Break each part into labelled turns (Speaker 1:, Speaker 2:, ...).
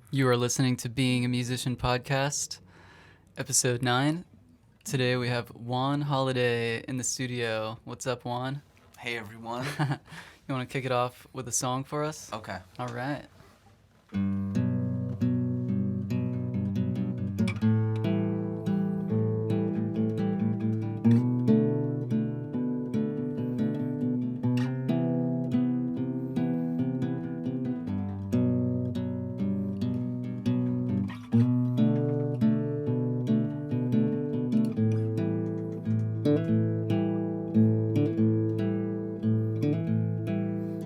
Speaker 1: You are listening to Being a Musician podcast, episode 9. Today we have Juan Holladay in the studio. What's up, Juan?
Speaker 2: Hey, everyone.
Speaker 1: You want to kick it off with a song for us?
Speaker 2: Okay.
Speaker 1: All right.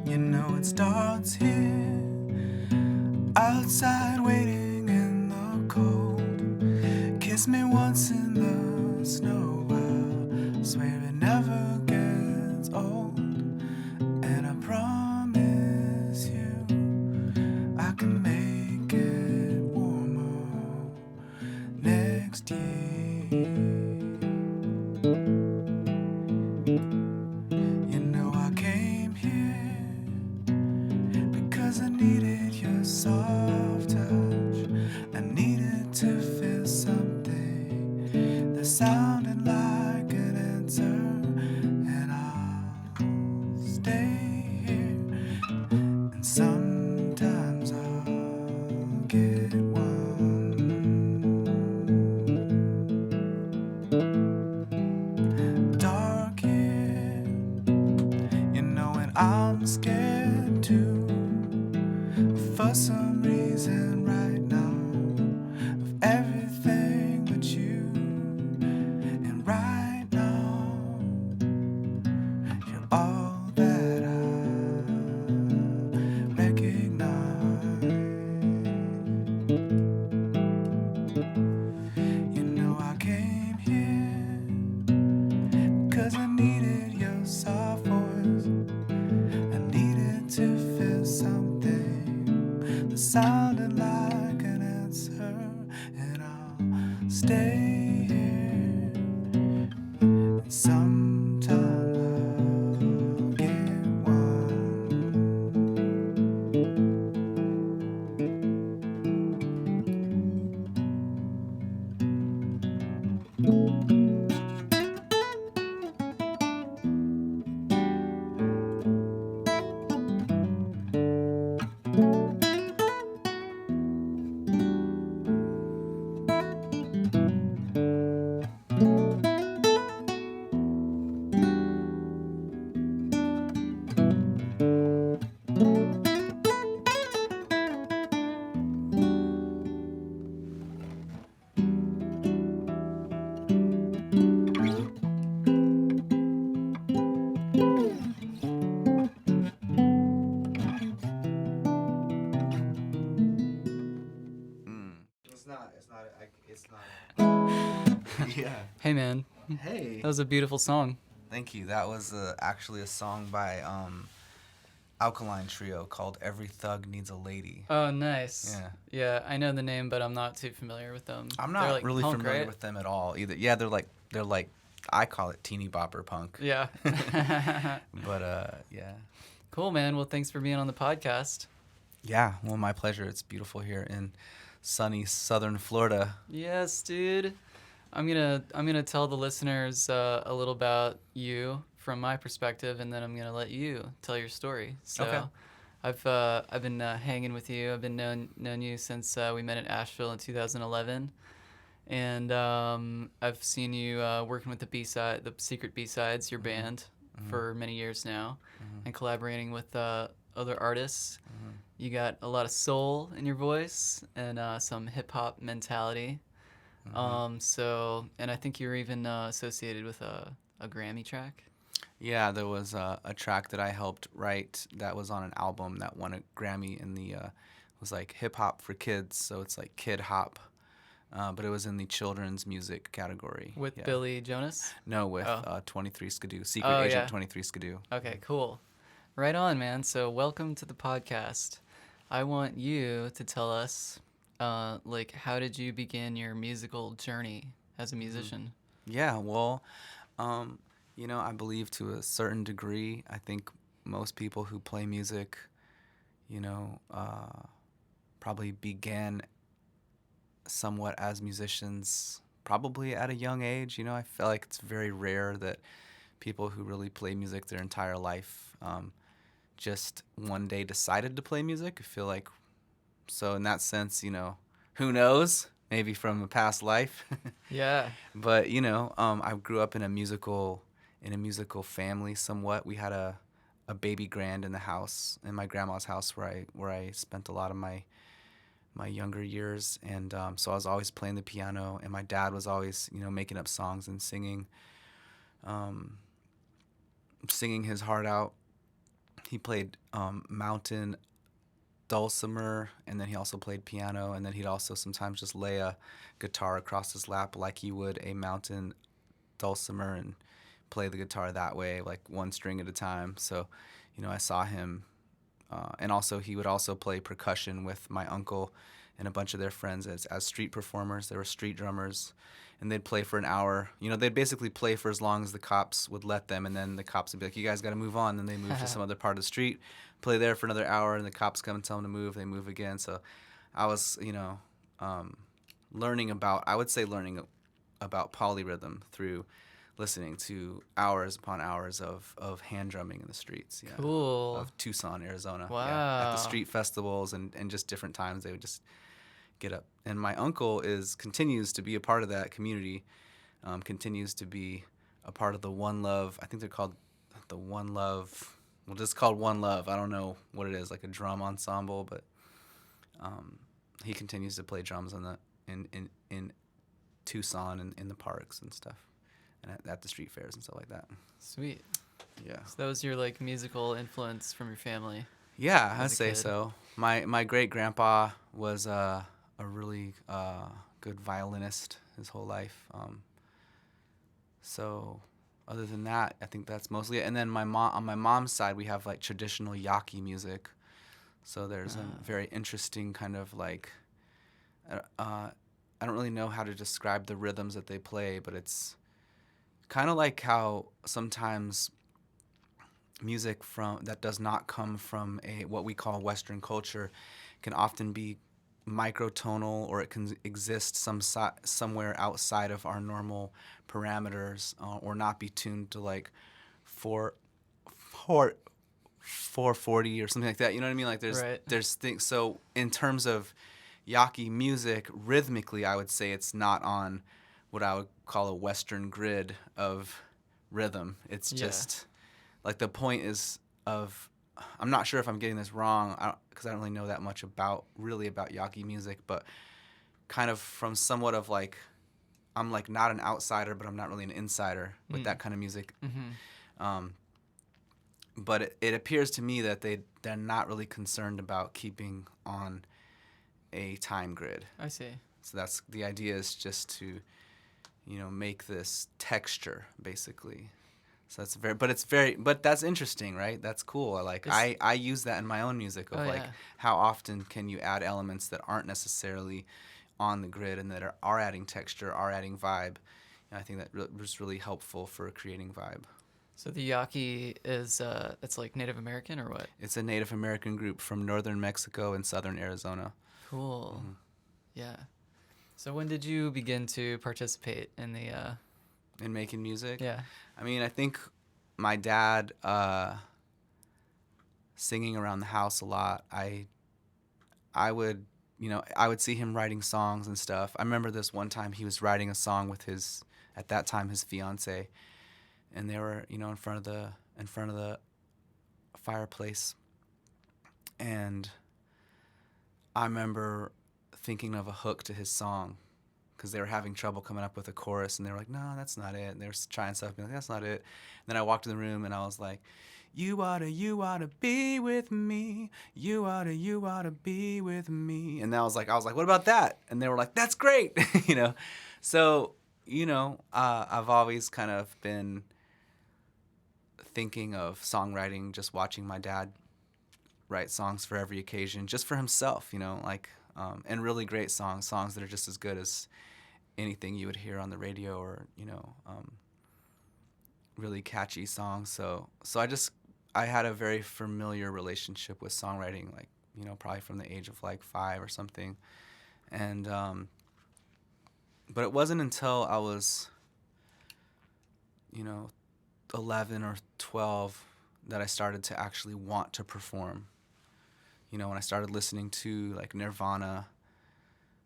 Speaker 3: You know it starts here, outside waiting in the cold. Kiss me once in the snow, I swear it never gets old. And I promise you, I can make it warmer next year. You know I came here because I needed your soft touch. I needed to feel something that sounded like an answer. And I'll stay here, and sometimes I'll get one. Dark here, you know, and I'm scared too. For some reason right now, of everything but you. And right now, you're all that I recognize. You know I came here because I needed your soft voice. I needed to feel something that sounded like an answer. And I'll stay here, and sometime I'll get one.
Speaker 2: It's not. Yeah.
Speaker 1: Hey, man.
Speaker 2: Hey.
Speaker 1: That was a beautiful song.
Speaker 2: Thank you. That was actually a song by Alkaline Trio called Every Thug Needs a Lady.
Speaker 1: Oh, nice.
Speaker 2: Yeah.
Speaker 1: Yeah, I know the name, but I'm not too familiar with them.
Speaker 2: I'm
Speaker 1: They're
Speaker 2: not
Speaker 1: like
Speaker 2: really
Speaker 1: punk,
Speaker 2: familiar
Speaker 1: right?
Speaker 2: with them at all either. Yeah, they're like I call it teeny bopper punk.
Speaker 1: Yeah.
Speaker 2: But yeah.
Speaker 1: Cool, man. Well, thanks for being on the podcast.
Speaker 2: Yeah, well, my pleasure. It's beautiful here in sunny southern Florida.
Speaker 1: Yes, dude. I'm gonna tell the listeners a little about you from my perspective, and then I'm gonna let you tell your story. So,
Speaker 2: Okay.
Speaker 1: I've been hanging with you. I've been known you since we met in Asheville in 2011, and I've seen you working with the Secret B-Sides, your band, for many years now, and collaborating with other artists. You got a lot of soul in your voice and some hip hop mentality. And I think you're even associated with a Grammy track.
Speaker 2: Yeah, there was a track that I helped write that was on an album that won a Grammy in the was like hip hop for kids, so it's like kid hop, but it was in the children's music category.
Speaker 1: With
Speaker 2: Yeah.
Speaker 1: Billy Jonas?
Speaker 2: No, with
Speaker 1: Oh.
Speaker 2: 23 Skidoo, Secret
Speaker 1: Oh,
Speaker 2: Agent
Speaker 1: yeah.
Speaker 2: 23 Skidoo.
Speaker 1: Okay, cool. Right on, man. So welcome to the podcast. I want you to tell us, how did you begin your musical journey as a musician?
Speaker 2: Yeah, well, I believe to a certain degree, I think most people who play music, probably began somewhat as musicians probably at a young age. You know, I feel like it's very rare that people who really play music their entire life just one day decided to play music. I feel like, so in that sense, you know, who knows? Maybe from a past life.
Speaker 1: Yeah.
Speaker 2: But you know, I grew up in a musical family somewhat. We had a baby grand in the house, in my grandma's house, where I spent a lot of my younger years, and so I was always playing the piano, and my dad was always, you know, making up songs and singing his heart out. He played mountain dulcimer, and then he also played piano, and then he'd also sometimes just lay a guitar across his lap like he would a mountain dulcimer and play the guitar that way, like one string at a time. So, you know, I saw him, and also he would also play percussion with my uncle and a bunch of their friends as street performers. They were street drummers, and they'd play for an hour. You know, they'd basically play for as long as the cops would let them, and then the cops would be like, "You guys got to move on." Then they move to some other part of the street, play there for another hour, and the cops come and tell them to move. They move again. So, I was, you know, learning about polyrhythm through listening to hours upon hours of hand drumming in the streets. Yeah,
Speaker 1: Cool.
Speaker 2: of Tucson, Arizona.
Speaker 1: Wow.
Speaker 2: Yeah, at the street festivals and just different times they would just get up. And my uncle continues to be a part of that community, continues to be a part of the One Love. I think they're called the One Love. Well, just called One Love. I don't know what it is, like a drum ensemble, but he continues to play drums in Tucson and in the parks and stuff, and at the street fairs and stuff like that.
Speaker 1: Sweet.
Speaker 2: Yeah.
Speaker 1: So that was your like musical influence from your family.
Speaker 2: Yeah, I'd
Speaker 1: as a
Speaker 2: say
Speaker 1: kid.
Speaker 2: so. My great grandpa was a really good violinist his whole life. So other than that, I think that's mostly it. And then on my mom's side, we have like traditional Yaqui music. So there's a very interesting kind of like, I don't really know how to describe the rhythms that they play, but it's kind of like how sometimes music that does not come from what we call Western culture can often be microtonal, or it can exist somewhere outside of our normal parameters, or not be tuned to like 440 or something like that. You know what I mean? Like there's things. So in terms of Yaqui music, rhythmically, I would say it's not on what I would call a Western grid of rhythm. It's just like the point is of, I'm not sure if I'm getting this wrong because I don't really know that much about Yaqui music, but kind of from somewhat of like, I'm like not an outsider, but I'm not really an insider with that kind of music.
Speaker 1: Mm-hmm.
Speaker 2: But it appears to me that they're not really concerned about keeping on a time grid.
Speaker 1: I see.
Speaker 2: So that's the idea, is just to, you know, make this texture basically. So but that's interesting, right? That's cool. I use that in my own music of how often can you add elements that aren't necessarily on the grid and that are adding texture, are adding vibe. And I think that was really helpful for creating vibe.
Speaker 1: So the Yaqui is it's like Native American or what?
Speaker 2: It's a Native American group from northern Mexico and southern Arizona.
Speaker 1: Cool. Mm-hmm. Yeah. So when did you begin to participate in the
Speaker 2: in making music?
Speaker 1: Yeah.
Speaker 2: I mean, I think my dad singing around the house a lot. I would see him writing songs and stuff. I remember this one time he was writing a song with his fiance, and they were, you know, in front of the fireplace. And I remember thinking of a hook to his song, because they were having trouble coming up with a chorus, and they were like, "No, that's not it." And they were trying stuff, and like, "That's not it." And then I walked in the room, and I was like, you oughta be with me. You oughta be with me. And I was like, what about that? And they were like, that's great. You know? So, you know, I've always kind of been thinking of songwriting, just watching my dad write songs for every occasion, just for himself, you know, like, and really great songs that are just as good as anything you would hear on the radio, or, you know, really catchy songs. So I had a very familiar relationship with songwriting, like probably from the age of like 5 or something. And but it wasn't until I was, 11 or 12 that I started to actually want to perform. When I started listening to like Nirvana,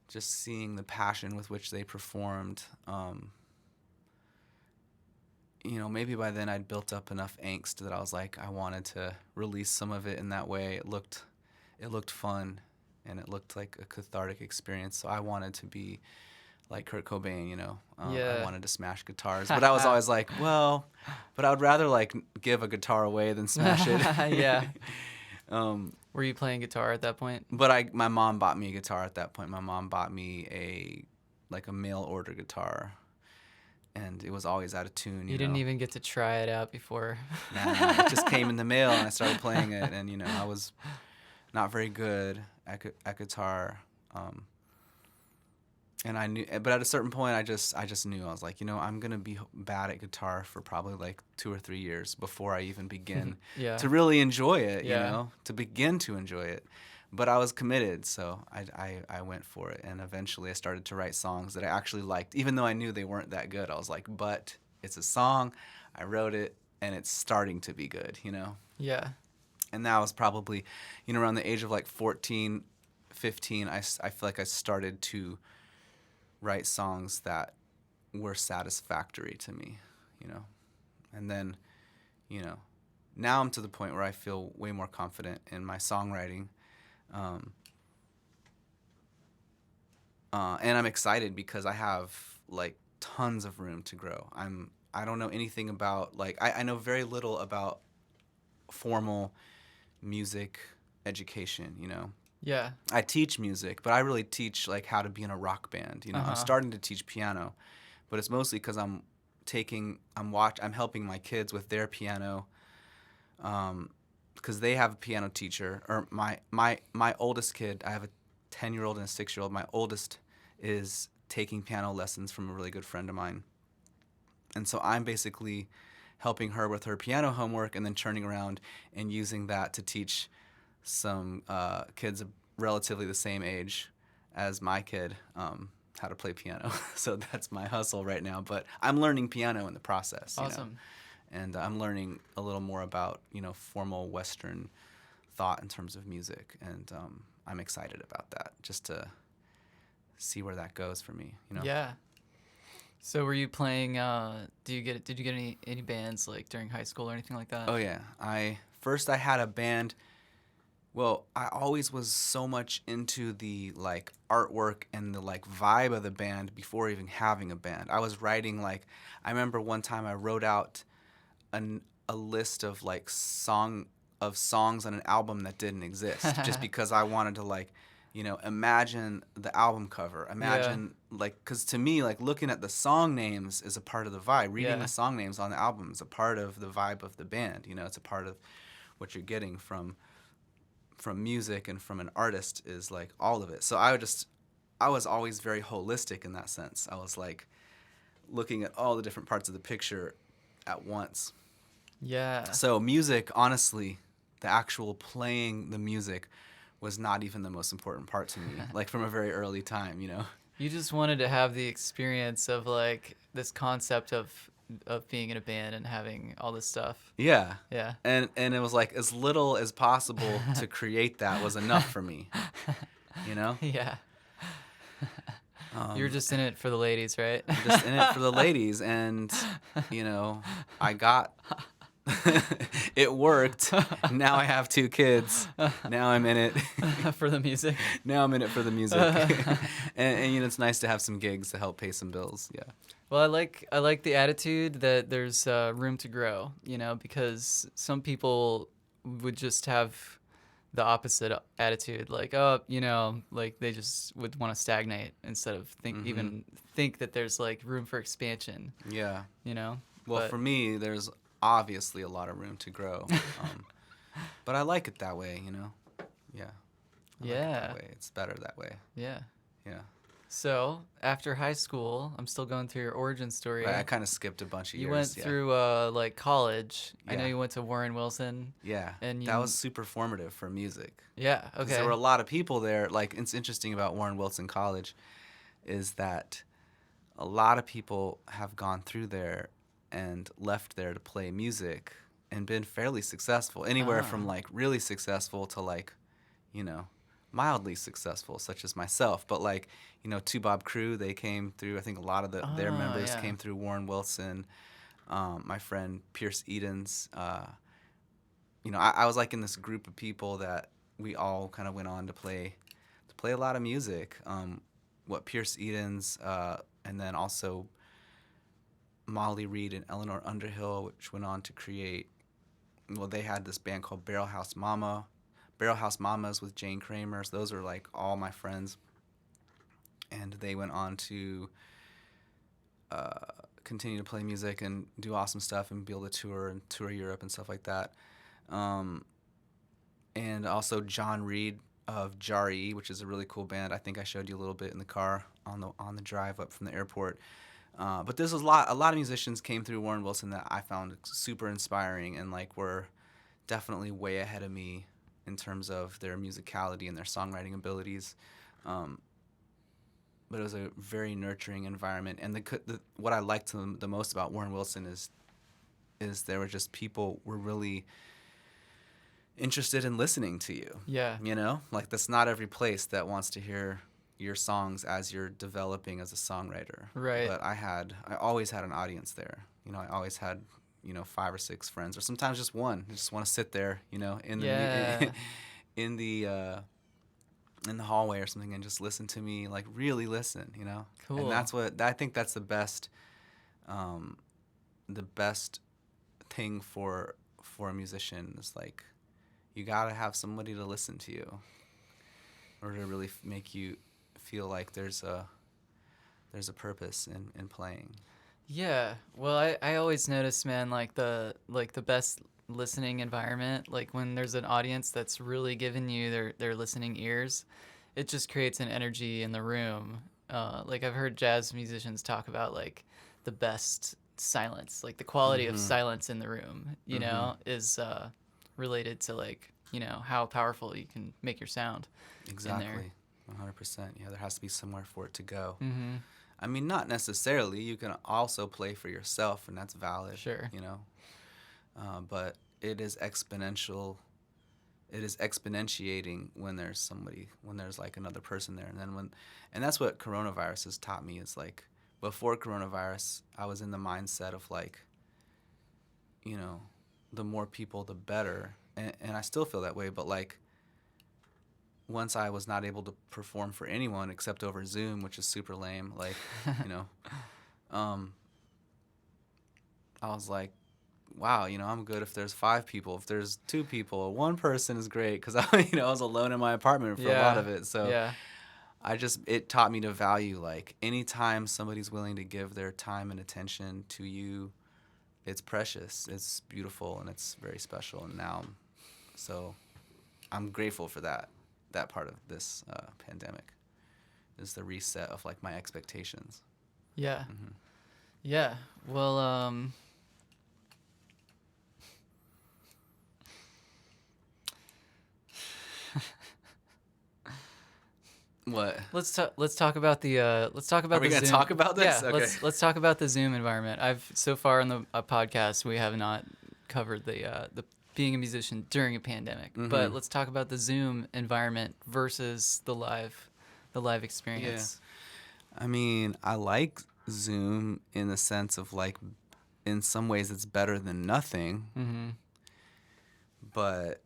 Speaker 2: just seeing the passion with which they performed, maybe by then I'd built up enough angst that I was like, I wanted to release some of it in that way. It looked fun, and it looked like a cathartic experience. So I wanted to be like Kurt Cobain, I wanted to smash guitars, but I was always like, well, but I would rather like give a guitar away than smash it.
Speaker 1: Yeah. Were you playing guitar at that point?
Speaker 2: But my mom bought me a guitar at that point. My mom bought me a mail order guitar, and it was always out of tune.
Speaker 1: You didn't even get to try it out before.
Speaker 2: Nah, it just came in the mail, and I started playing it, and I was not very good at guitar. And I knew, but at a certain point, I just knew. I was like, I'm gonna be bad at guitar for probably like 2 or 3 years before I even begin to really enjoy it. To begin to enjoy it. But I was committed, so I went for it, and eventually I started to write songs that I actually liked, even though I knew they weren't that good. I was like, but it's a song, I wrote it, and it's starting to be good.
Speaker 1: Yeah.
Speaker 2: And that was probably, around the age of like 14, 15. I feel like I started to write songs that were satisfactory to me, and then, now I'm to the point where I feel way more confident in my songwriting, and I'm excited because I have like tons of room to grow. I don't know anything about like I know very little about formal music education,
Speaker 1: Yeah.
Speaker 2: I teach music, but I really teach like how to be in a rock band. I'm starting to teach piano, but it's mostly because I'm helping my kids with their piano, because they have a piano teacher. Or my oldest kid, I have a 10-year-old and a 6-year-old. My oldest is taking piano lessons from a really good friend of mine, and so I'm basically helping her with her piano homework, and then turning around and using that to teach some kids relatively the same age as my kid how to play piano. So that's my hustle right now. But I'm learning piano in the process.
Speaker 1: Awesome.
Speaker 2: And I'm learning a little more about formal Western thought in terms of music, and I'm excited about that, just to see where that goes for me.
Speaker 1: Yeah. So were you playing? Did you get any bands like during high school or anything like that?
Speaker 2: Oh yeah. I had a band. Well, I always was so much into the like artwork and the like vibe of the band before even having a band. I was writing like, I remember one time I wrote out a list of like songs on an album that didn't exist, just because I wanted to like, imagine the album cover. Imagine like, because to me, like looking at the song names is a part of the vibe. Reading the song names on the album is a part of the vibe of the band. It's a part of what you're getting from music and from an artist, is like all of it. So I was always very holistic in that sense. I was like looking at all the different parts of the picture at once.
Speaker 1: Yeah.
Speaker 2: So music, honestly, the actual playing the music was not even the most important part to me, like from a very early time,
Speaker 1: You just wanted to have the experience of like this concept of being in a band and having all this stuff.
Speaker 2: Yeah.
Speaker 1: Yeah.
Speaker 2: And it was like as little as possible to create that was enough for me.
Speaker 1: Yeah. You're just in it for the ladies, right?
Speaker 2: Just in it for the ladies, and I got it worked. Now I have 2 kids. Now I'm in it
Speaker 1: for the music.
Speaker 2: Now I'm in it for the music. and it's nice to have some gigs to help pay some bills. Yeah.
Speaker 1: Well, I like the attitude that there's room to grow, because some people would just have the opposite attitude, like, like they just would want to stagnate instead of even think that there's like room for expansion.
Speaker 2: Yeah.
Speaker 1: Well,
Speaker 2: but for me, there's obviously a lot of room to grow, but I like it that way. Yeah. I like it that way. It's better that way.
Speaker 1: Yeah.
Speaker 2: Yeah.
Speaker 1: So after high school, I'm still going through your origin story.
Speaker 2: Right, I kind of skipped a bunch of
Speaker 1: You
Speaker 2: years.
Speaker 1: went
Speaker 2: Yeah.
Speaker 1: through like college. I know
Speaker 2: Yeah.
Speaker 1: you went to Warren Wilson.
Speaker 2: Yeah,
Speaker 1: And
Speaker 2: that
Speaker 1: you,
Speaker 2: was super formative for music.
Speaker 1: yeah,
Speaker 2: Because
Speaker 1: okay.
Speaker 2: there were a lot of people there. Like, it's interesting about Warren Wilson College is that a lot of people have gone through there and left there to play music and been fairly successful. Anywhere from like really successful to like, you know, mildly successful, such as myself. But like, you know, Two Bob Crew, they came through. I think a lot of their members
Speaker 1: Yeah.
Speaker 2: came through Warren Wilson. My friend Pierce Edens. You know, I was like in this group of people that we all kind of went on to play a lot of music. What Pierce Edens, and then also Molly Reed and Eleanor Underhill, which went on to create. Well, they had this band called Barrel House Mamas with Jane Kramer. So those are like all my friends, and they went on to continue to play music and do awesome stuff and be able to tour Europe and stuff like that. And also John Reed of Jari, which is a really cool band. I think I showed you a little bit in the car on the drive up from the airport. But there's a lot of musicians came through Warren Wilson that I found super inspiring and like were definitely way ahead of me in terms of their musicality and their songwriting abilities. But it was a very nurturing environment. And what I liked the most about Warren Wilson is there were just people were really interested in listening to you.
Speaker 1: Yeah.
Speaker 2: You know, like that's not every place that wants to hear your songs as you're developing as a songwriter.
Speaker 1: Right.
Speaker 2: But I always had an audience there. You know, I always had, 5 or 6 friends, or sometimes just one. I just want to sit there, in the in the hallway or something and just listen to me, like really listen,
Speaker 1: Cool.
Speaker 2: And that's what I think that's the best thing for a musician is like you gotta have somebody to listen to you, or to really make you feel like there's a purpose in playing.
Speaker 1: Yeah. Well, I always notice, man, like the best listening environment, like when there's an audience that's really giving you their listening ears, it just creates an energy in the room. Like I've heard jazz musicians talk about like the best silence, like the quality of silence in the room, you know, is related to like, how powerful you can make your sound.
Speaker 2: Exactly. 100%. Yeah, there has to be somewhere for it to go.
Speaker 1: Mm-hmm.
Speaker 2: I mean, not necessarily. You can also play for yourself, and that's valid.
Speaker 1: Sure.
Speaker 2: But it is exponential. It is exponentiating when there's like another person there, and that's what coronavirus has taught me. Is like before coronavirus, I was in the mindset of like, the more people, the better, and I still feel that way. But like, once I was not able to perform for anyone except over Zoom, which is super lame, like, I was like, wow, I'm good if there's 5 people. If there's 2 people, 1 person is great, because I was alone in my apartment for a lot of it. So
Speaker 1: yeah.
Speaker 2: it taught me to value, like, anytime somebody's willing to give their time and attention to you, it's precious, it's beautiful, and it's very special. And now, so I'm grateful for that part of this pandemic, is the reset of like my expectations.
Speaker 1: Yeah.
Speaker 2: Mm-hmm.
Speaker 1: Yeah. Well,
Speaker 2: What?
Speaker 1: let's talk about the
Speaker 2: Are we
Speaker 1: the
Speaker 2: gonna
Speaker 1: Zoom.
Speaker 2: talk about this?
Speaker 1: Yeah,
Speaker 2: Okay.
Speaker 1: let's talk about the Zoom environment. I've so far on the podcast we have not covered the being a musician during a pandemic, but let's talk about the Zoom environment versus the live experience.
Speaker 2: Yeah. I mean, I like Zoom in the sense of like, in some ways it's better than nothing.
Speaker 1: Mm-hmm.
Speaker 2: But,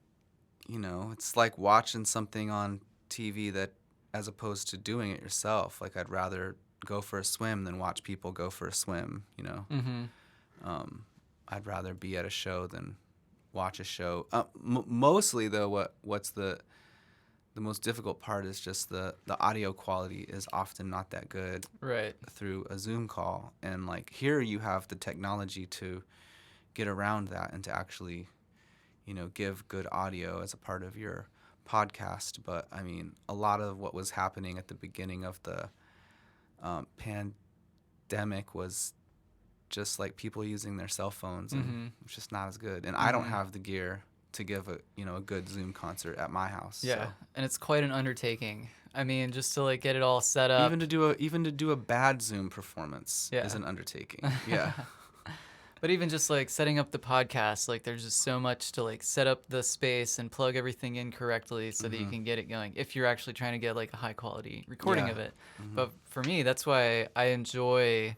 Speaker 2: it's like watching something on TV that, as opposed to doing it yourself. Like, I'd rather go for a swim than watch people go for a swim,
Speaker 1: Mm-hmm.
Speaker 2: I'd rather be at a show than watch a show. Mostly, though, what's the most difficult part is just the audio quality is often not that good
Speaker 1: Right.
Speaker 2: through a Zoom call. And, like, here you have the technology to get around that and to actually, give good audio as a part of your podcast. But, I mean, a lot of what was happening at the beginning of the pandemic was just like people using their cell phones, and it's just not as good. And I don't have the gear to give a good Zoom concert at my house.
Speaker 1: Yeah,
Speaker 2: So.
Speaker 1: and it's quite an undertaking. I mean, just to like get it all set up.
Speaker 2: Even to do a bad Zoom performance is an undertaking. Yeah.
Speaker 1: But even just like setting up the podcast, like there's just so much to like set up the space and plug everything in correctly so that you can get it going if you're actually trying to get like a high quality recording of it. But for me, that's why I enjoy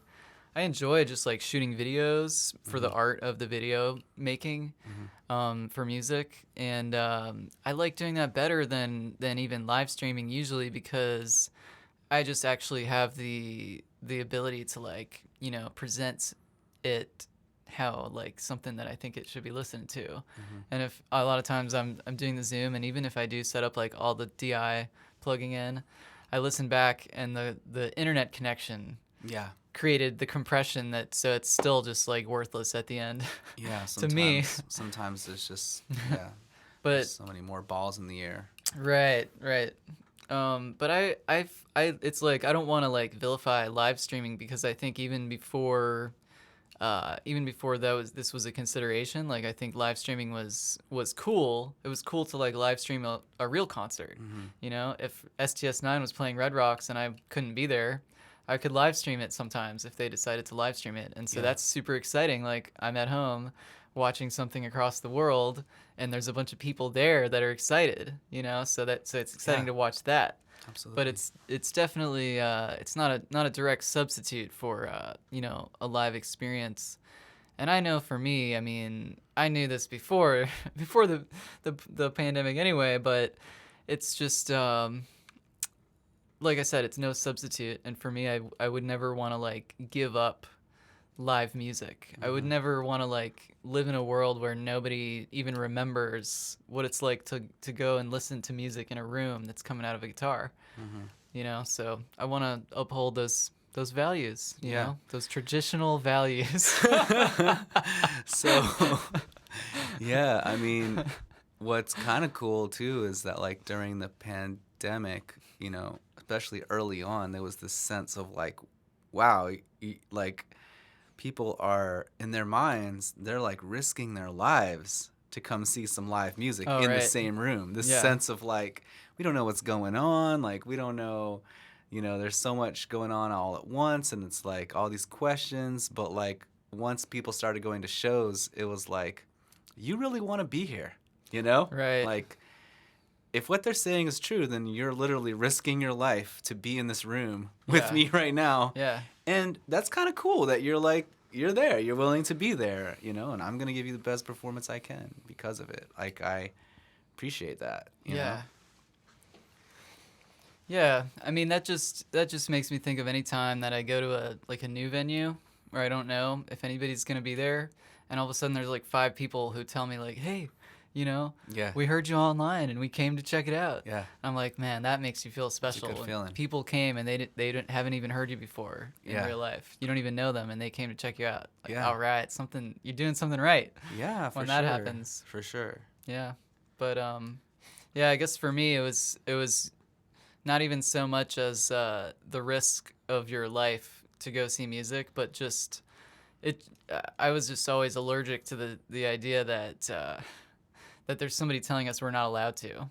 Speaker 1: just like shooting videos for the art of the video making for music. And I like doing that better than even live streaming usually, because I just actually have the ability to like, present it how like something that I think it should be listened to. And if a lot of times I'm doing the Zoom, and even if I do set up like all the DI plugging in, I listen back and the internet connection created the compression so it's still just like worthless at the end.
Speaker 2: Yeah,
Speaker 1: to me.
Speaker 2: Sometimes there's just
Speaker 1: but
Speaker 2: there's so many more balls in the air.
Speaker 1: Right. But I it's like I don't want to like vilify live streaming, because I think even before this was a consideration, like I think live streaming was cool. It was cool to like live stream a real concert. If STS9 was playing Red Rocks and I couldn't be there, I could live stream it sometimes if they decided to live stream it. And so that's super exciting. Like I'm at home watching something across the world and there's a bunch of people there that are excited, so it's exciting to watch that.
Speaker 2: Absolutely.
Speaker 1: But it's definitely it's not a direct substitute for a live experience. And I know for me, I mean, I knew this before the pandemic anyway, but it's just like I said, it's no substitute. And for me, I would never want to like give up live music. I would never want to like live in a world where nobody even remembers what it's like to go and listen to music in a room that's coming out of a guitar. So I want to uphold those values, you know, those traditional values.
Speaker 2: So I mean, what's kind of cool too is that like during the pandemic, especially early on, there was this sense of like, wow, like people are in their minds, they're like risking their lives to come see some live music in the same room. This sense of like, we don't know what's going on. Like, we don't know, there's so much going on all at once. And it's like all these questions. But like once people started going to shows, it was like, you really want to be here,
Speaker 1: Right.
Speaker 2: Like, if what they're saying is true, then you're literally risking your life to be in this room with me right now.
Speaker 1: Yeah.
Speaker 2: And that's kind of cool that you're like, you're there, you're willing to be there, and I'm going to give you the best performance I can because of it. Like, I appreciate that, you know?
Speaker 1: Yeah. I mean, that just makes me think of any time that I go to a new venue where I don't know if anybody's going to be there, and all of a sudden there's like 5 people who tell me like, hey, we heard you online and we came to check it out.
Speaker 2: Yeah.
Speaker 1: I'm like, man, that makes you feel special.
Speaker 2: It's a good feeling.
Speaker 1: People came and they haven't even heard you before in real life. You don't even know them and they came to check you out. Like, all right, you're doing something right.
Speaker 2: Yeah, for
Speaker 1: when
Speaker 2: sure.
Speaker 1: that happens.
Speaker 2: For sure.
Speaker 1: Yeah. But I guess for me it was not even so much as the risk of your life to go see music, but just I was just always allergic to the idea that there's somebody telling us we're not allowed to.
Speaker 2: I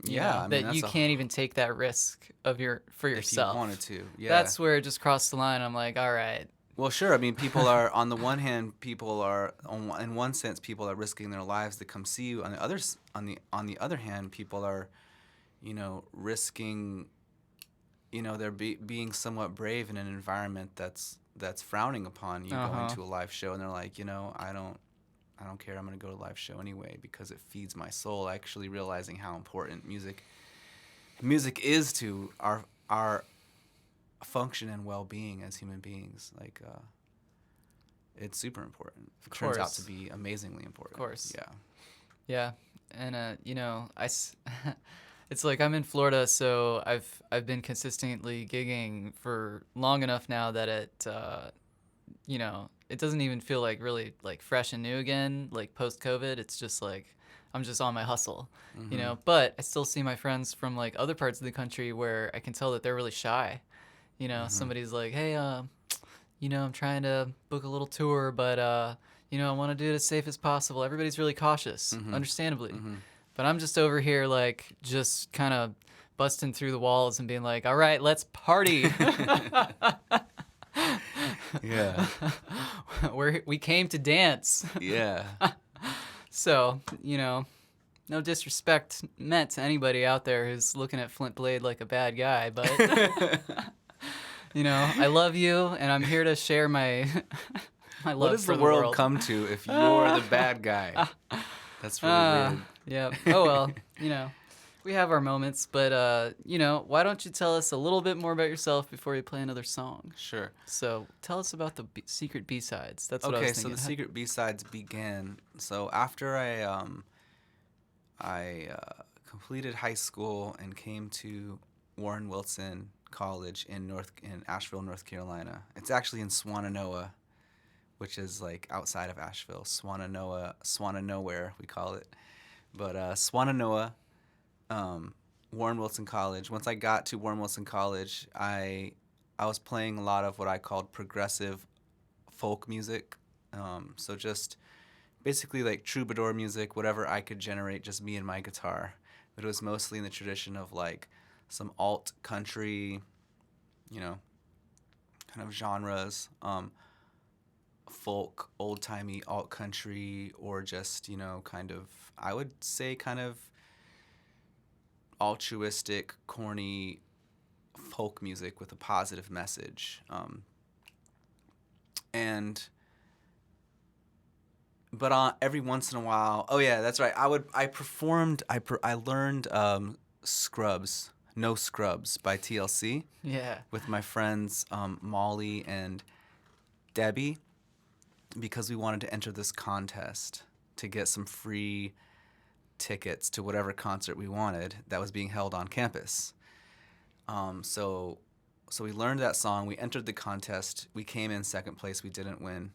Speaker 2: mean,
Speaker 1: that you can't even take that risk for yourself.
Speaker 2: If you wanted to,
Speaker 1: That's where it just crossed the line. I'm like, all right.
Speaker 2: Well, sure. I mean, people are, on the one hand, in one sense, people are risking their lives to come see you. On the other hand, people are, risking, they're being somewhat brave in an environment that's frowning upon you going to a live show, and they're like, I don't care. I'm going to go to a live show anyway because it feeds my soul. Actually realizing how important music is to our function and well-being as human beings. Like, it's super important. It turns out to be amazingly important.
Speaker 1: Of course.
Speaker 2: Yeah.
Speaker 1: Yeah. And, it's like I'm in Florida, so I've been consistently gigging for long enough now that it doesn't even feel like really like fresh and new again, like post-COVID. It's just like I'm just on my hustle, But I still see my friends from like other parts of the country where I can tell that they're really shy, You know,
Speaker 2: Mm-hmm.
Speaker 1: somebody's like, hey, you know, I'm trying to book a little tour, but you know, I want to do it as safe as possible. Everybody's really cautious,
Speaker 2: Mm-hmm.
Speaker 1: understandably.
Speaker 2: Mm-hmm.
Speaker 1: But I'm just over here, like, just kind of busting through the walls and being like, all right, let's party.
Speaker 2: Yeah.
Speaker 1: We came to dance.
Speaker 2: Yeah.
Speaker 1: So, you know, no disrespect meant to anybody out there who's looking at Flint Blade like a bad guy, but, you know, I love you, and I'm here to share my my love
Speaker 2: What does
Speaker 1: for
Speaker 2: the
Speaker 1: the
Speaker 2: world
Speaker 1: world.
Speaker 2: come to if you're the bad guy? That's really weird.
Speaker 1: Yeah. Oh, well, you know, we have our moments, but, you know, why don't you tell us a little bit more about yourself before you play another song?
Speaker 2: Sure.
Speaker 1: So tell us about the secret B-sides. That's what I
Speaker 2: Okay,
Speaker 1: was
Speaker 2: so
Speaker 1: thinking.
Speaker 2: the secret B-sides began. So after I completed high school and came to Warren Wilson College in Asheville, North Carolina. It's actually in Swannanoa, which is like outside of Asheville. Swananowhere we call it. But Swannanoa, Warren Wilson College. Once I got to Warren Wilson College, I was playing a lot of what I called progressive folk music. So just basically like troubadour music, whatever I could generate, just me and my guitar. But it was mostly in the tradition of like some alt country, you know, kind of genres, folk, old timey alt country, or just, you know, kind of, I would say kind of altruistic, corny folk music with a positive message. But every once in a while, oh yeah, that's right. I learned Scrubs, No Scrubs by TLC
Speaker 1: Yeah.
Speaker 2: with my friends Molly and Debbie because we wanted to enter this contest to get some free tickets to whatever concert we wanted that was being held on campus. So we learned that song. We entered the contest. We came in second place. We didn't win,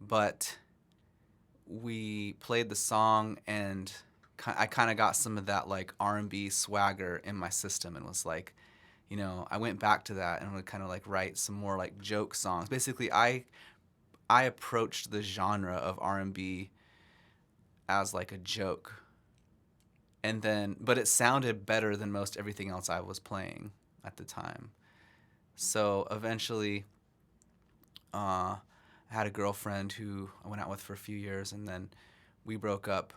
Speaker 2: but we played the song, and I kind of got some of that like R&B swagger in my system, and was like, you know, I went back to that and would kind of like write some more like joke songs. Basically, I approached the genre of R&B as like a joke, and then but it sounded better than most everything else I was playing at the time. So eventually, I had a girlfriend who I went out with for a few years, and then we broke up.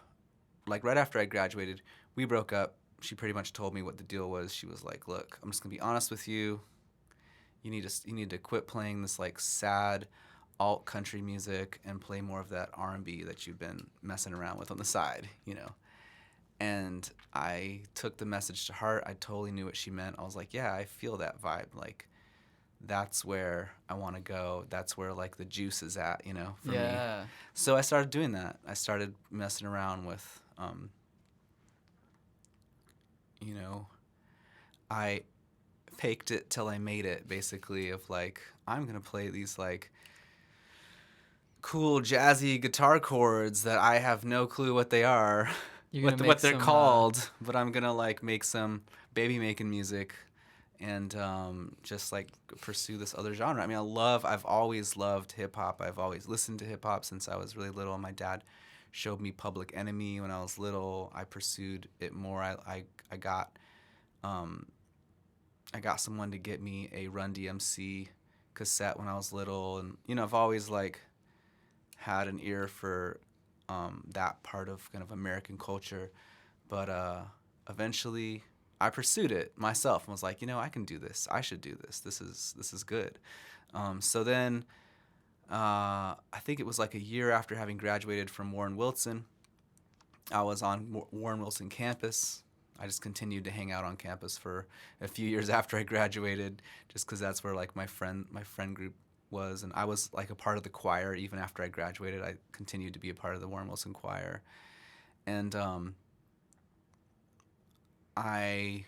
Speaker 2: Like right after I graduated, we broke up. She pretty much told me what the deal was. She was like, "Look, I'm just gonna be honest with you. You need to quit playing this like sad alt country music and play more of that R&B that you've been messing around with on the side, you know." And I took the message to heart. I totally knew what she meant. I was like, "Yeah, I feel that vibe. Like, that's where I want to go. That's where like the juice is at, you know, for me."
Speaker 1: Yeah.
Speaker 2: So I started doing that. I started messing around with, you know, I faked it till I made it, basically, of like, I'm going to play these like cool jazzy guitar chords that I have no clue what they are,
Speaker 1: You're gonna
Speaker 2: what
Speaker 1: make
Speaker 2: they're
Speaker 1: some,
Speaker 2: called, but I'm going to like make some baby making music and just like pursue this other genre. I mean, I've always loved hip hop. I've always listened to hip hop since I was really little. My dad showed me Public Enemy when I was little. I pursued it more. I got someone to get me a Run DMC cassette when I was little, and you know, I've always like had an ear for that part of kind of American culture, but eventually I pursued it myself and was like, you know, I can do this. I should do this. This is good. So then I think it was like a year after having graduated from Warren Wilson, I was on Warren Wilson campus. I just continued to hang out on campus for a few years after I graduated, just because that's where like my friend group was, and I was like a part of the choir even after I graduated. I continued to be a part of the Warren Wilson choir, and I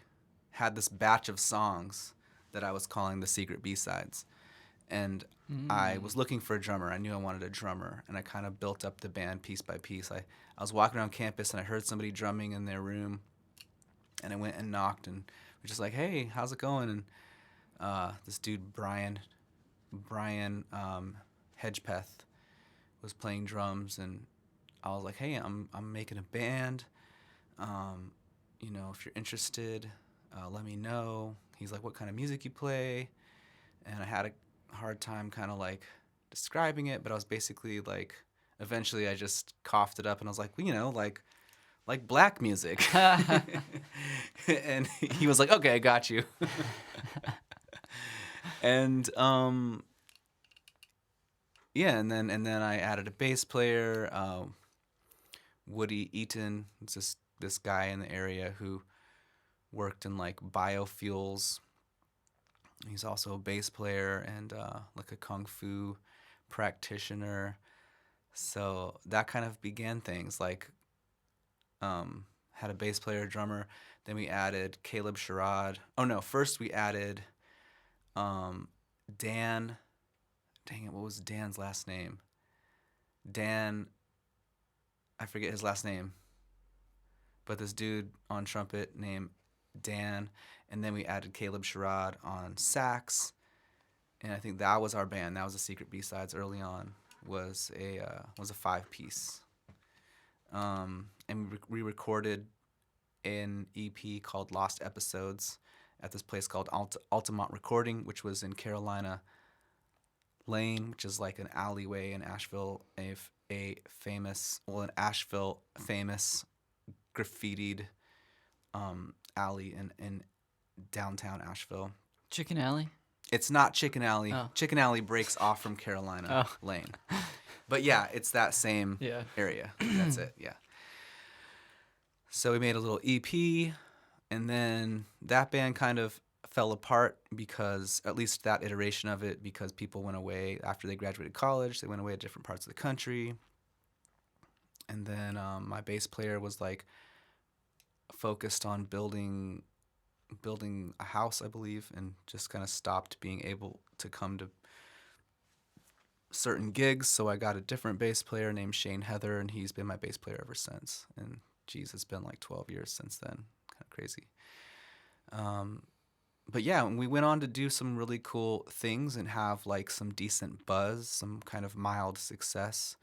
Speaker 2: had this batch of songs that I was calling the secret B-sides, and I was looking for a drummer. I knew I wanted a drummer, and I kind of built up the band piece by piece. I was walking around campus, and I heard somebody drumming in their room, and I went and knocked and was just like, "Hey, how's it going?" this dude Brian Hedgepeth was playing drums, and I was like, hey, I'm making a band. If you're interested, let me know. He's like, what kind of music you play? And I had a hard time kind of like describing it, but I was basically like, eventually I just coughed it up and I was like, well, like black music. And he was like, okay, I got you. And yeah, and then I added a bass player, Woody Eaton. It's this guy in the area who worked in like biofuels. He's also a bass player and like a kung fu practitioner. So that kind of began things. Like, had a bass player, drummer. Then we added Caleb Sherrod. Oh no, first we added Dan. Dang it, what was Dan's last name? Dan, I forget his last name. But this dude on trumpet named Dan. And then we added Caleb Sherrod on sax. And I think that was our band. That was the Secret B-Sides early on. Was a 5-piece. And we recorded an EP called Lost Episodes at this place called Altamont Recording, which was in Carolina Lane, which is like an alleyway in Asheville, an Asheville famous graffitied alley in downtown Asheville.
Speaker 1: Chicken Alley?
Speaker 2: It's not Chicken Alley.
Speaker 1: Oh.
Speaker 2: Chicken Alley breaks off from Carolina Lane. But yeah, it's that same area. That's it, yeah. So we made a little EP, and then that band kind of fell apart because, at least that iteration of it, because people went away after they graduated college. They went away to different parts of the country. And then my bass player was like focused on building a house, I believe, and just kind of stopped being able to come to certain gigs. So I got a different bass player named Shane Heather, and he's been my bass player ever since. And geez, it's been like 12 years since then. Kind of crazy. But yeah, we went on to do some really cool things and have like some decent buzz, some kind of mild success.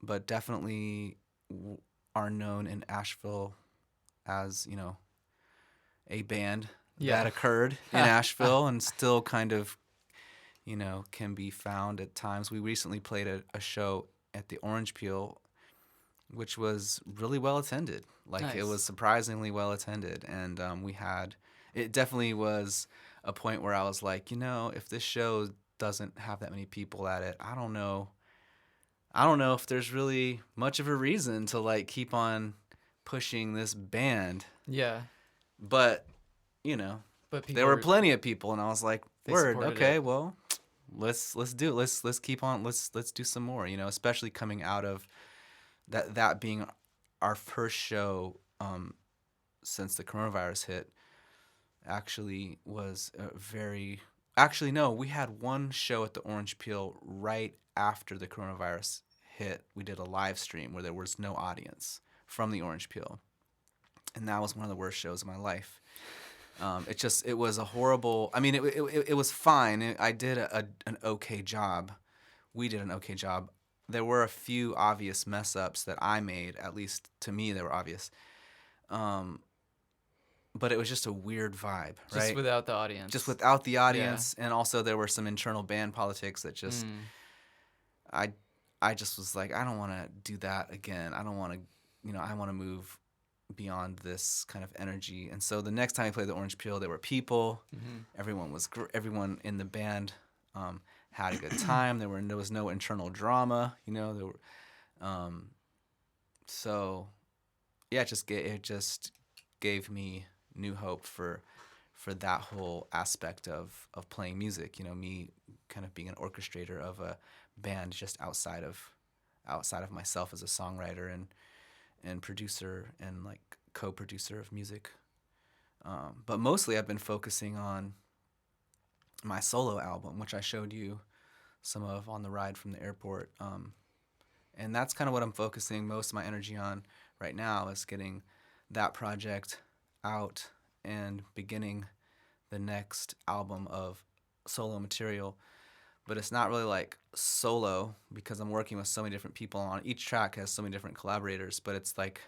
Speaker 2: But definitely are known in Asheville as, a band that occurred in Asheville and still kind of, can be found at times. We recently played a show at the Orange Peel, which was really well attended. Like,
Speaker 1: nice.
Speaker 2: It was surprisingly well attended. And it definitely was a point where I was like, if this show doesn't have that many people at it, I don't know if there's really much of a reason to like keep on pushing this band.
Speaker 3: Yeah.
Speaker 2: But, there were plenty of people, and I was like, word, okay, well, let's do it. Let's keep on. Let's do some more, especially coming out of that being our first show since the coronavirus hit. Actually was we had one show at the Orange Peel right after the coronavirus hit. We did a live stream where there was no audience from the Orange Peel, and that was one of the worst shows of my life. It was a horrible. I mean, it was fine. I did an okay job. We did an okay job. There were a few obvious mess ups that I made. At least to me, they were obvious. But it was just a weird vibe, right?
Speaker 1: Just without the audience.
Speaker 2: Just without the audience, and also there were some internal band politics that just. I just was like, I don't want to do that again. I don't want to, I want to move beyond this kind of energy. And so the next time I played the Orange Peel, there were people. Mm-hmm. Everyone in the band had a good time. There was no internal drama, There were, so yeah, it just gave me new hope for that whole aspect of playing music. Me kind of being an orchestrator of a band just outside of myself as a songwriter and producer and like co-producer of music. But mostly I've been focusing on my solo album, which I showed you some of on the ride from the airport. And that's kind of what I'm focusing most of my energy on right now, is getting that project out and beginning the next album of solo material, but it's not really like solo because I'm working with so many different people on each track has so many different collaborators, but it's like,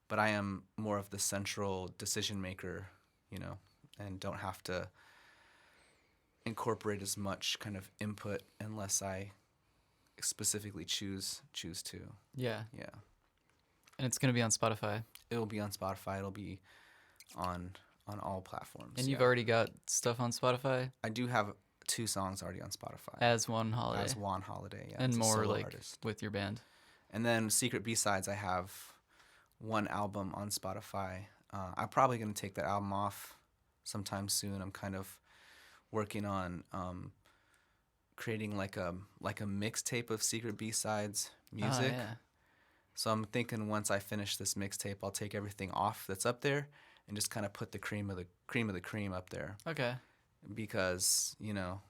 Speaker 2: but I am more of the central decision maker, you know, and don't have to incorporate as much kind of input unless I specifically choose to.
Speaker 1: Yeah.
Speaker 2: Yeah.
Speaker 1: And it's going to be on Spotify.
Speaker 2: It'll be on Spotify. It'll be on all platforms.
Speaker 1: And you've
Speaker 2: yeah.
Speaker 1: already got stuff on Spotify?
Speaker 2: I do have 2 songs already on Spotify.
Speaker 1: As Juan Holladay.
Speaker 2: As Juan Holladay, yeah.
Speaker 1: And
Speaker 2: it's a
Speaker 1: more
Speaker 2: solo
Speaker 1: like
Speaker 2: artist.
Speaker 1: with your band.
Speaker 2: And then Secret B-Sides, I have 1 album on Spotify. I'm probably going to take that album off sometime soon. I'm kind of working on creating like a mixtape of Secret B-Sides music.
Speaker 1: Oh, yeah.
Speaker 2: So I'm thinking once I finish this mixtape, I'll take everything off that's up there and just kind of put the cream of the cream up there.
Speaker 1: Okay.
Speaker 2: Because, you know,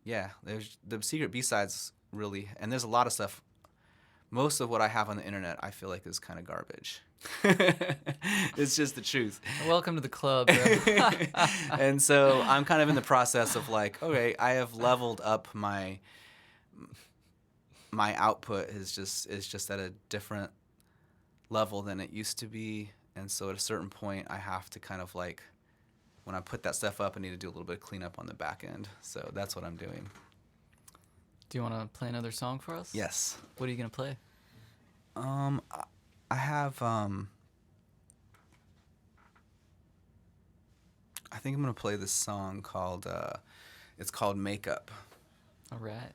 Speaker 2: yeah, there's the Secret B-Sides really, and there's a lot of stuff. Most of what I have on the internet, I feel like is kind of garbage. It's just the truth.
Speaker 1: Welcome to the club, bro.
Speaker 2: And so I'm kind of in the process of like, okay, I have leveled up my output is just at a different level than it used to be. And so at a certain point, I have to kind of like, when I put that stuff up, I need to do a little bit of cleanup on the back end. So that's what I'm doing.
Speaker 1: Do you want to play another song for us?
Speaker 2: Yes.
Speaker 1: What are you going to play?
Speaker 2: I have, I think I'm going to play this song called, it's called Makeup.
Speaker 1: All right.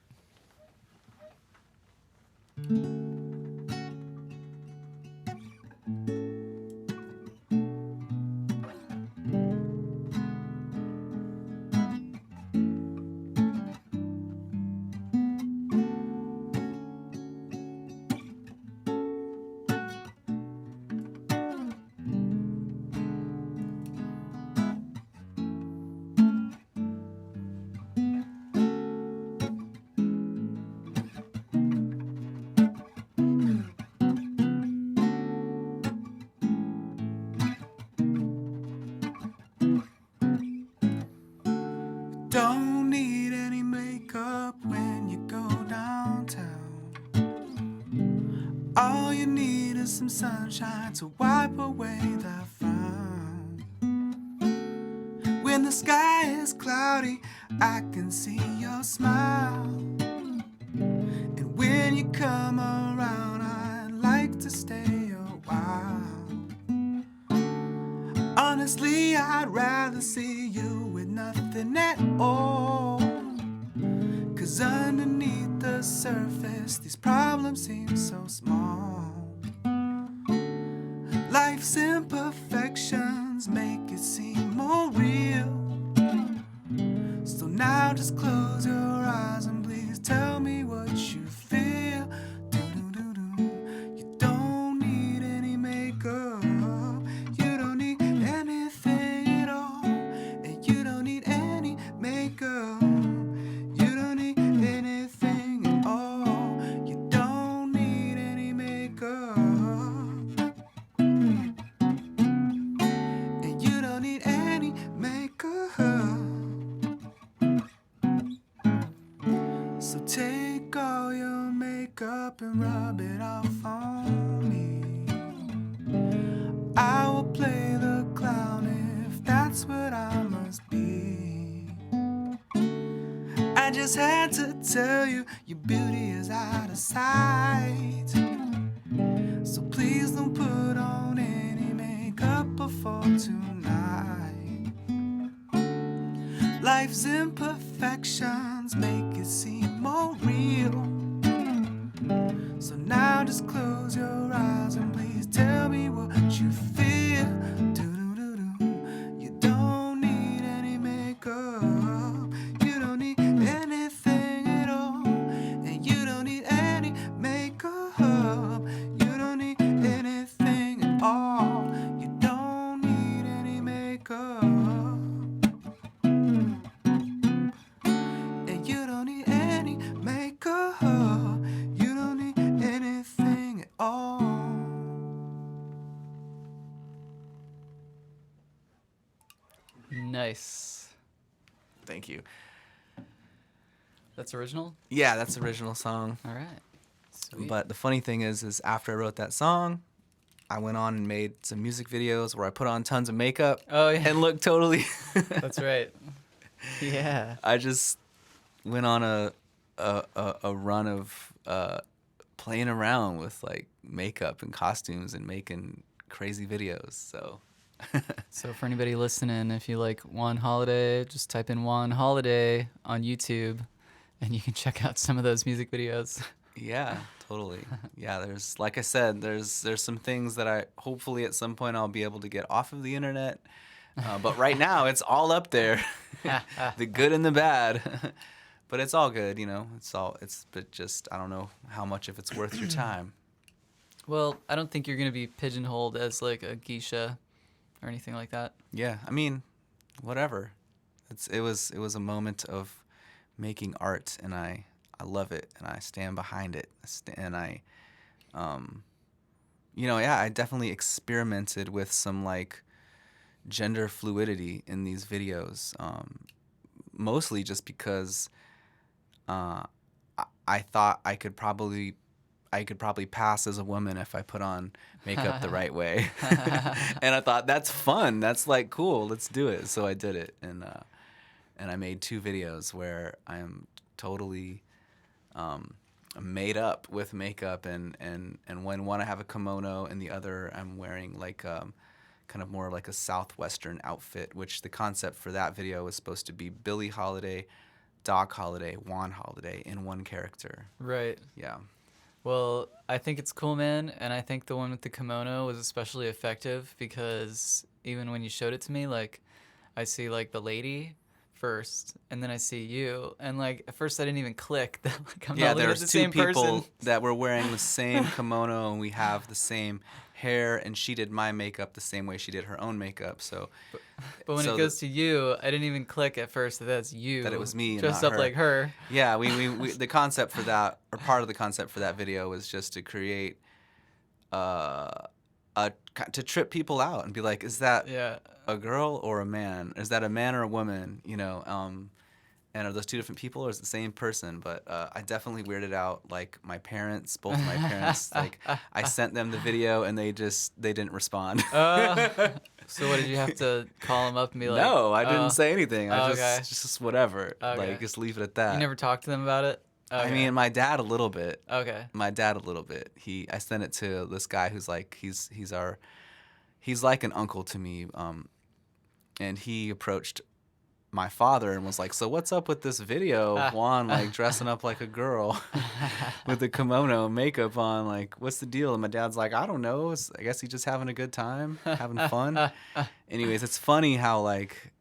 Speaker 3: Don't need any makeup when you go downtown. All you need is some sunshine to wipe away the frown. When the sky is cloudy, I can see your smile. And when you come around, I'd like to stay a while. Honestly, I'd rather see you with nothing at all. 'Cause underneath the surface, these problems seem so small. Life's imperfections make it seem more real. So now just close your eyes and please tell me what you feel. Do-do-do-do. You don't need any makeup. You don't need anything at all. And you don't need any makeup. You don't need anything at all. You don't need any makeup. And you don't need any makeup. So take all your makeup and rub it off on me. I will play the clown if that's what I must be. I just had to tell you your beauty is out of sight. So please don't put on any makeup before tonight. Life's imperfections make it seem more real. So now just close your eyes and please tell me what you feel. Do-do-do-do. You don't need any makeup. You don't need anything at all. And you don't need any makeup. You don't need anything at all. You don't need any makeup. And you don't need any makeup. You don't need anything at all.
Speaker 2: Thank you.
Speaker 1: That's original?
Speaker 2: Yeah, that's the original song.
Speaker 1: All right. Sweet.
Speaker 2: But the funny thing is after I wrote that song, I went on and made some music videos where I put on tons of makeup
Speaker 1: Oh, yeah.
Speaker 2: and looked totally.
Speaker 1: That's right. Yeah.
Speaker 2: I just went on a run of playing around with like makeup and costumes and making crazy videos. So
Speaker 1: So for anybody listening, if you like Juan Holladay, just type in Juan Holladay on YouTube, and you can check out some of those music videos.
Speaker 2: yeah, totally. Yeah, there's like I said, there's some things that I hopefully at some point I'll be able to get off of the internet. But right now it's all up there, the good and the bad. But it's all good, you know. But just I don't know how much if it's worth your time.
Speaker 1: Well, I don't think you're gonna be pigeonholed as like a geisha or anything like that.
Speaker 2: Yeah, I mean, whatever. It was a moment of making art, and I love it, and I stand behind it, I definitely experimented with some like gender fluidity in these videos, mostly just because I thought I could probably pass as a woman if I put on makeup the right way. And I thought that's fun. That's like cool. Let's do it. So I did it, and I made 2 videos where I am totally made up with makeup, and when one I have a kimono and the other I'm wearing like kind of more like a southwestern outfit, which the concept for that video was supposed to be Billie Holiday, Doc Holliday, Juan Holladay in one character.
Speaker 1: Right.
Speaker 2: Yeah.
Speaker 1: Well, I think it's cool, man, and I think the one with the kimono was especially effective because even when you showed it to me, like, I see, like, the lady first, and then I see you, and, like, at first I didn't even click that, like, I'm not looking at the same person.
Speaker 2: Yeah, there's 2 people that were wearing the same kimono, and we have the same hair, and she did my makeup the same way she did her own makeup, so...
Speaker 1: But when it goes to you, I didn't even click at first that that's you.
Speaker 2: That it was me and
Speaker 1: dressed
Speaker 2: not
Speaker 1: up
Speaker 2: her.
Speaker 1: like her.
Speaker 2: Yeah, we the concept for that, or part of the concept for that video was just to create, to trip people out and be like, is that a girl or a man? Is that a man or a woman? You know, and are those 2 different people or is it the same person? But I definitely weirded out like my parents, both of my parents. Like I sent them the video and they didn't respond.
Speaker 1: So what, did you have to call them up and be like?
Speaker 2: No, I didn't say anything. I
Speaker 1: okay.
Speaker 2: just whatever.
Speaker 1: Okay.
Speaker 2: Like just leave it at that.
Speaker 1: You never talked to them about it? Okay.
Speaker 2: I mean, my dad a little bit.
Speaker 1: Okay.
Speaker 2: My dad a little bit. I sent it to this guy who's like he's like an uncle to me. And he approached my father and was like, "So what's up with this video of Juan like dressing up like a girl with the kimono and makeup on? Like, what's the deal?" And my dad's like, "I don't know. I guess he's just having a good time, having fun." Anyways, it's funny how like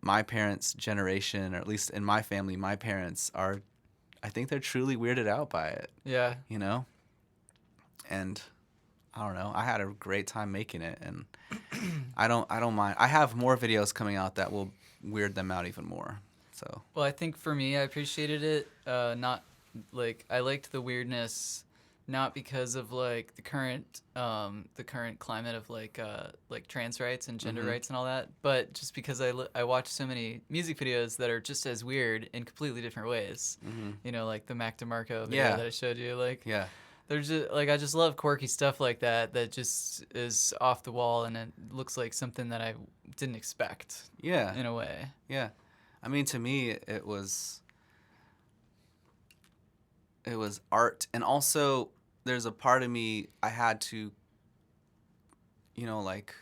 Speaker 2: my parents' generation, or at least in my family, my parents are, I think they're truly weirded out by it.
Speaker 1: Yeah.
Speaker 2: You know? And I don't know. I had a great time making it, and I don't mind. I have more videos coming out that will weird them out even more. So.
Speaker 1: Well, I think for me, I appreciated it. Not like I liked the weirdness, not because of like the current climate of like trans rights and gender rights and all that, but just because I watched so many music videos that are just as weird in completely different ways. You know, like the Mac DeMarco video that I showed you. Like, there's just like I just love quirky stuff like that just is off the wall and it looks like something that I didn't expect.
Speaker 2: Yeah.
Speaker 1: In a way.
Speaker 2: Yeah. I mean, to me, it was art, and also there's a part of me I had to, you know, like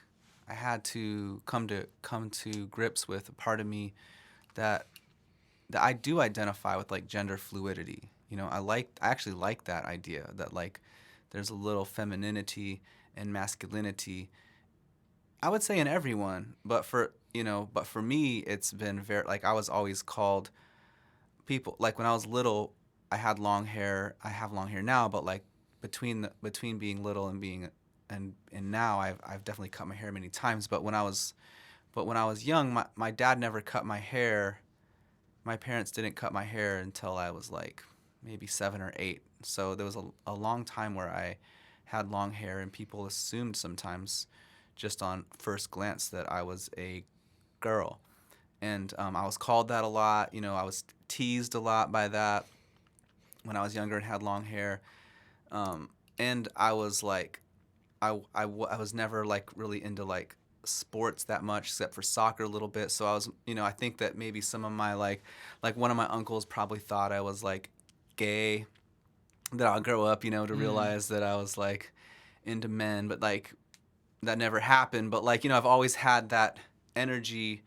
Speaker 2: I had to come to grips with a part of me that I do identify with like gender fluidity. You know, I actually like that idea that like there's a little femininity and masculinity, I would say in everyone, but for me it's been very like I was always called people like when I was little I had long hair. I have long hair now, but like between being little and being and now I've definitely cut my hair many times, but when I was young, my dad never cut my hair. My parents didn't cut my hair until I was like maybe 7 or 8. So there was a long time where I had long hair, and people assumed sometimes just on first glance that I was a girl. And I was called that a lot. You know, I was teased a lot by that when I was younger and had long hair. And I was like, I was never like really into like sports that much, except for soccer a little bit. So I was, you know, I think that maybe some of my like one of my uncles probably thought I was like gay, that I'll grow up, you know, to realize that I was like into men, but like that never happened. But like, you know, I've always had that energy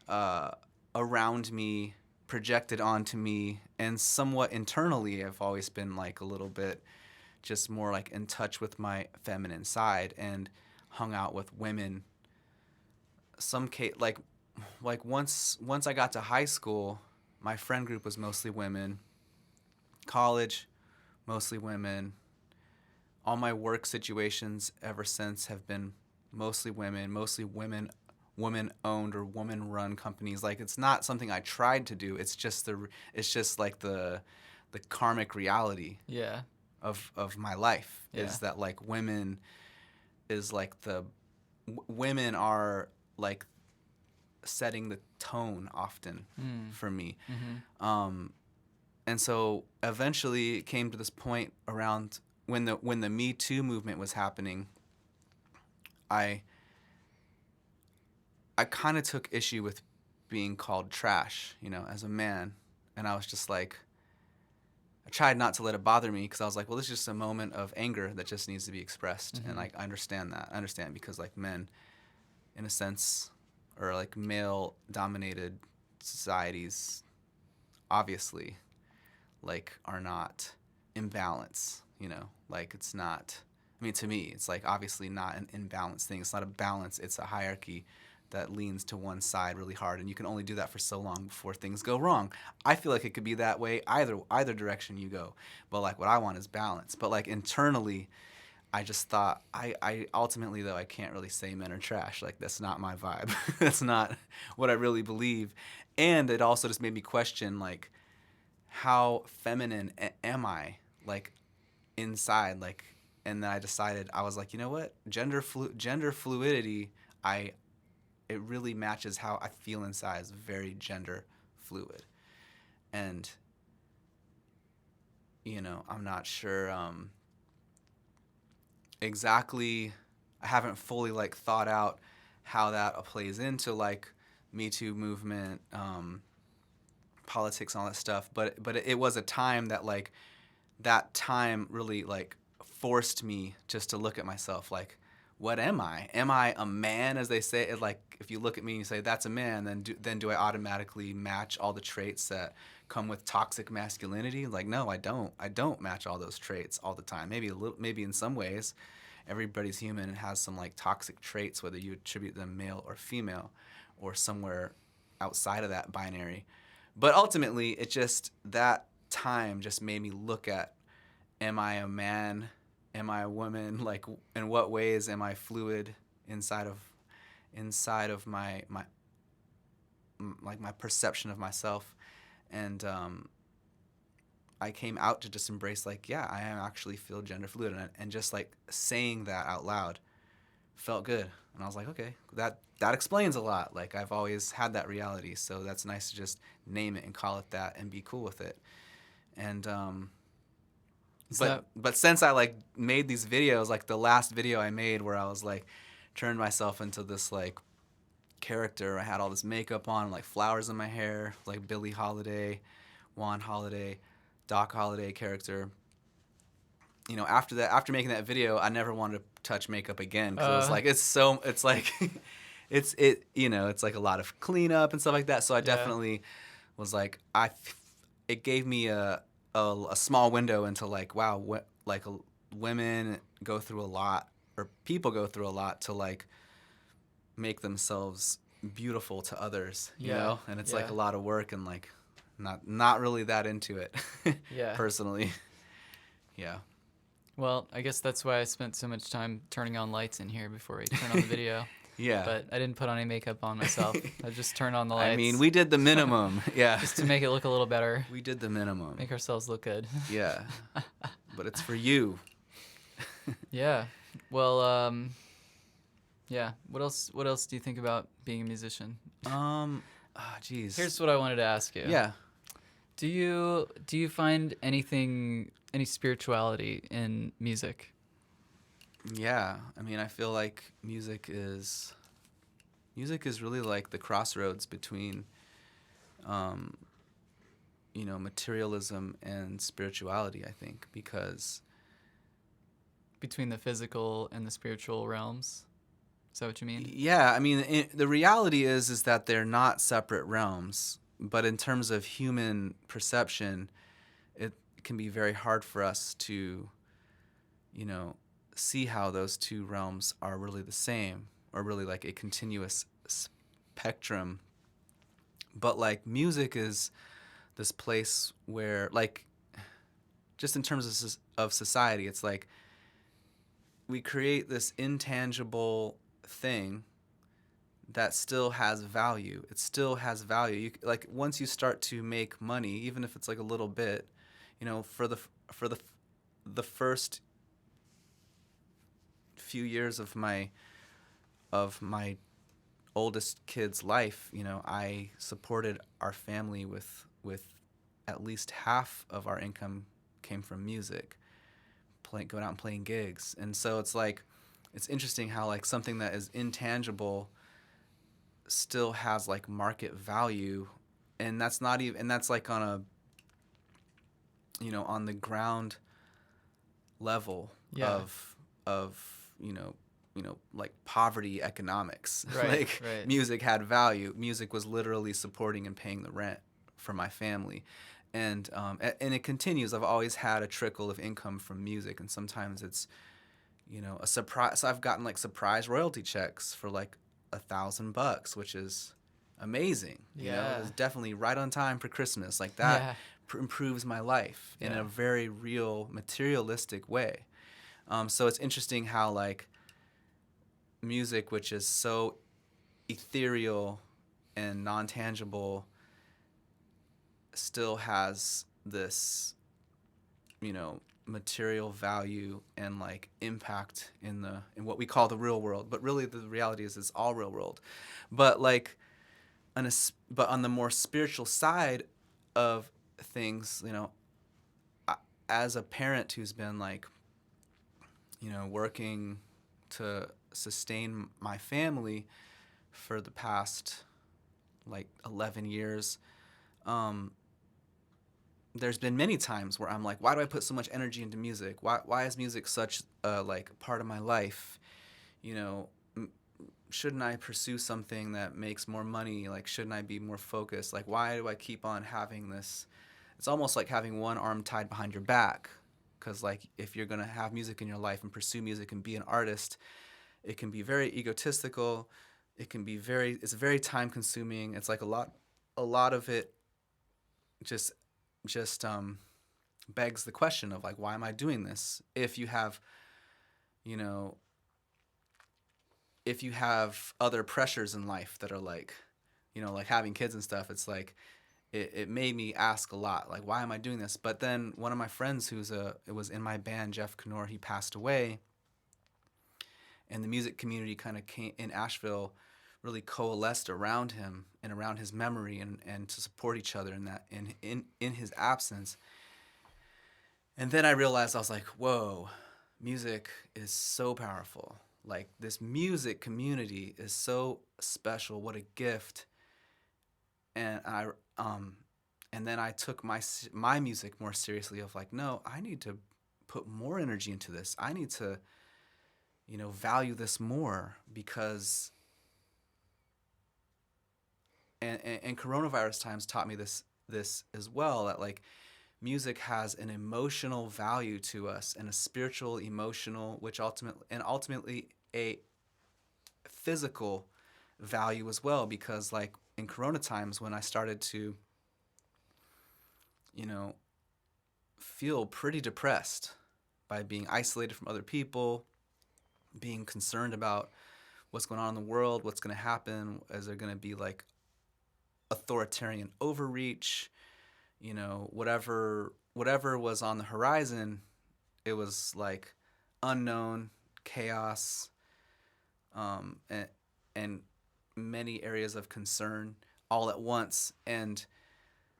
Speaker 2: around me, projected onto me, and somewhat internally I've always been like a little bit just more like in touch with my feminine side and hung out with women. Like once I got to high school, my friend group was mostly women. College, mostly women. All my work situations ever since have been mostly women owned or woman run companies. Like, it's not something I tried to do. It's just like the karmic reality
Speaker 1: Yeah.
Speaker 2: of my life,
Speaker 1: Yeah.
Speaker 2: is that like women are like setting the tone often for me. And so eventually it came to this point around when the Me Too movement was happening. I kind of took issue with being called trash, you know, as a man. And I was just like, I tried not to let it bother me, because I was like, well, this is just a moment of anger that just needs to be expressed. And like, I understand that. I understand, because like men, in a sense, or like male dominated societies, obviously, like, are not in balance, you know, like, it's not, I mean, to me, it's like obviously not an imbalanced thing. It's not a balance. It's a hierarchy that leans to one side really hard, and you can only do that for so long before things go wrong. I feel like it could be that way either direction you go, but like, what I want is balance. But like, internally, I just thought, I ultimately, though, I can't really say men are trash. Like, that's not my vibe. That's not what I really believe. And it also just made me question, like, how feminine am I, like, inside? Like, and then I decided, I was like, you know what? Gender fluidity, it really matches how I feel inside. It's very gender fluid. And, you know, I'm not sure exactly, I haven't fully like thought out how that plays into like Me Too movement, politics and all that stuff. But it was a time that like, that time really like forced me just to look at myself like, what am I? Am I a man, as they say? Like, if you look at me and you say that's a man, then do I automatically match all the traits that come with toxic masculinity? Like, no, I don't. I don't match all those traits all the time. Maybe in some ways, everybody's human and has some like toxic traits, whether you attribute them male or female, or somewhere outside of that binary. But ultimately, that time just made me look at, am I a man? Am I a woman? Like, in what ways am I fluid inside of my like my perception of myself? And I came out to just embrace, like, yeah, I am actually feel gender fluid, and just like saying that out loud felt good. And I was like, okay, that explains a lot. Like, I've always had that reality, so that's nice to just name it and call it that and be cool with it. And but since I like made these videos, like the last video I made where I was like turned myself into this like character, I had all this makeup on, like flowers in my hair, like Billie Holiday, Juan Holladay, Doc Holliday character. You know, after making that video, I never wanted to touch makeup again, because it's like it's you know, it's like a lot of cleanup and stuff like that. So I definitely was like, it gave me a small window into like, wow, women go through a lot, or people go through a lot to like make themselves beautiful to others, you know? And it's like a lot of work, and like not really that into it personally. Yeah.
Speaker 1: Well, I guess that's why I spent so much time turning on lights in here before we turn on the video.
Speaker 2: Yeah.
Speaker 1: But I didn't put on any makeup on myself. I just turned on the lights.
Speaker 2: I mean, we did the minimum. Yeah.
Speaker 1: Just to make it look a little better.
Speaker 2: We did the minimum.
Speaker 1: Make ourselves look good.
Speaker 2: Yeah. But it's for you.
Speaker 1: Yeah. Well, yeah. What else do you think about being a musician?
Speaker 2: Geez.
Speaker 1: Here's what I wanted to ask you.
Speaker 2: Yeah.
Speaker 1: Do you find any spirituality in music?
Speaker 2: Yeah. I mean, I feel like music is really like the crossroads between, um, materialism and spirituality, I think, because
Speaker 1: Between the physical and the spiritual realms? Is that what you mean?
Speaker 2: yeah, I mean, the reality is that they're not separate realms, but in terms of human perception, it can be very hard for us to, you know, see how those two realms are really the same or really like a continuous spectrum. But like music is this place where like just in terms of society, it's like we create this intangible thing that still has value. It still has value. Like once you start to make money, even if it's like a little bit, for the first few years of my oldest kid's life, I supported our family with at least half of our income came from music, going out and playing gigs. And so it's like it's interesting how like something that is intangible still has like market value, and that's like on a on the ground level
Speaker 1: Yeah.
Speaker 2: of like poverty economics.
Speaker 1: Right,
Speaker 2: Like
Speaker 1: right.
Speaker 2: music had value. Music was literally supporting and paying the rent for my family, and it continues. I've always had a trickle of income from music, and sometimes it's a surprise. So I've gotten like surprise royalty checks for like $1,000, which is amazing.
Speaker 1: Yeah.
Speaker 2: It was definitely right on time for Christmas. Like that
Speaker 1: Yeah.
Speaker 2: improves my life in
Speaker 1: Yeah.
Speaker 2: a very real, materialistic way. So it's interesting how like music, which is so ethereal and non-tangible, still has this, material value and like impact in what we call the real world. But really, the reality is it's all real world. But like, but on the more spiritual side of things, as a parent who's been like, working to sustain my family for the past like 11 years, there's been many times where I'm like, why do I put so much energy into music? Why is music such like part of my life? Shouldn't I pursue something that makes more money? Like, shouldn't I be more focused? Like, why do I keep on having this? It's almost like having one arm tied behind your back. Because, like, if you're going to have music in your life and pursue music and be an artist, it can be very egotistical. It's very time consuming. It's like a lot of it just begs the question of, like, why am I doing this? If you have other pressures in life that are like, like having kids and stuff, it's like it made me ask a lot, like, why am I doing this? But then one of my friends it was in my band, Jeff Knorr, he passed away, and the music community kind of came in Asheville, really coalesced around him and around his memory and to support each other in that in his absence. And then I realized, I was like, whoa, music is so powerful. Like, this music community is so special. What a gift. And and then I took my music more seriously, of like, no, I need to put more energy into this. I need to, value this more, because and coronavirus times taught me this as well, that like music has an emotional value to us, and a spiritual, emotional, which ultimately a physical value as well. Because like in Corona times, when I started to feel pretty depressed by being isolated from other people, being concerned about what's going on in the world, what's going to happen, is there going to be like authoritarian overreach, whatever was on the horizon, it was like unknown, chaos, and many areas of concern. all at once. And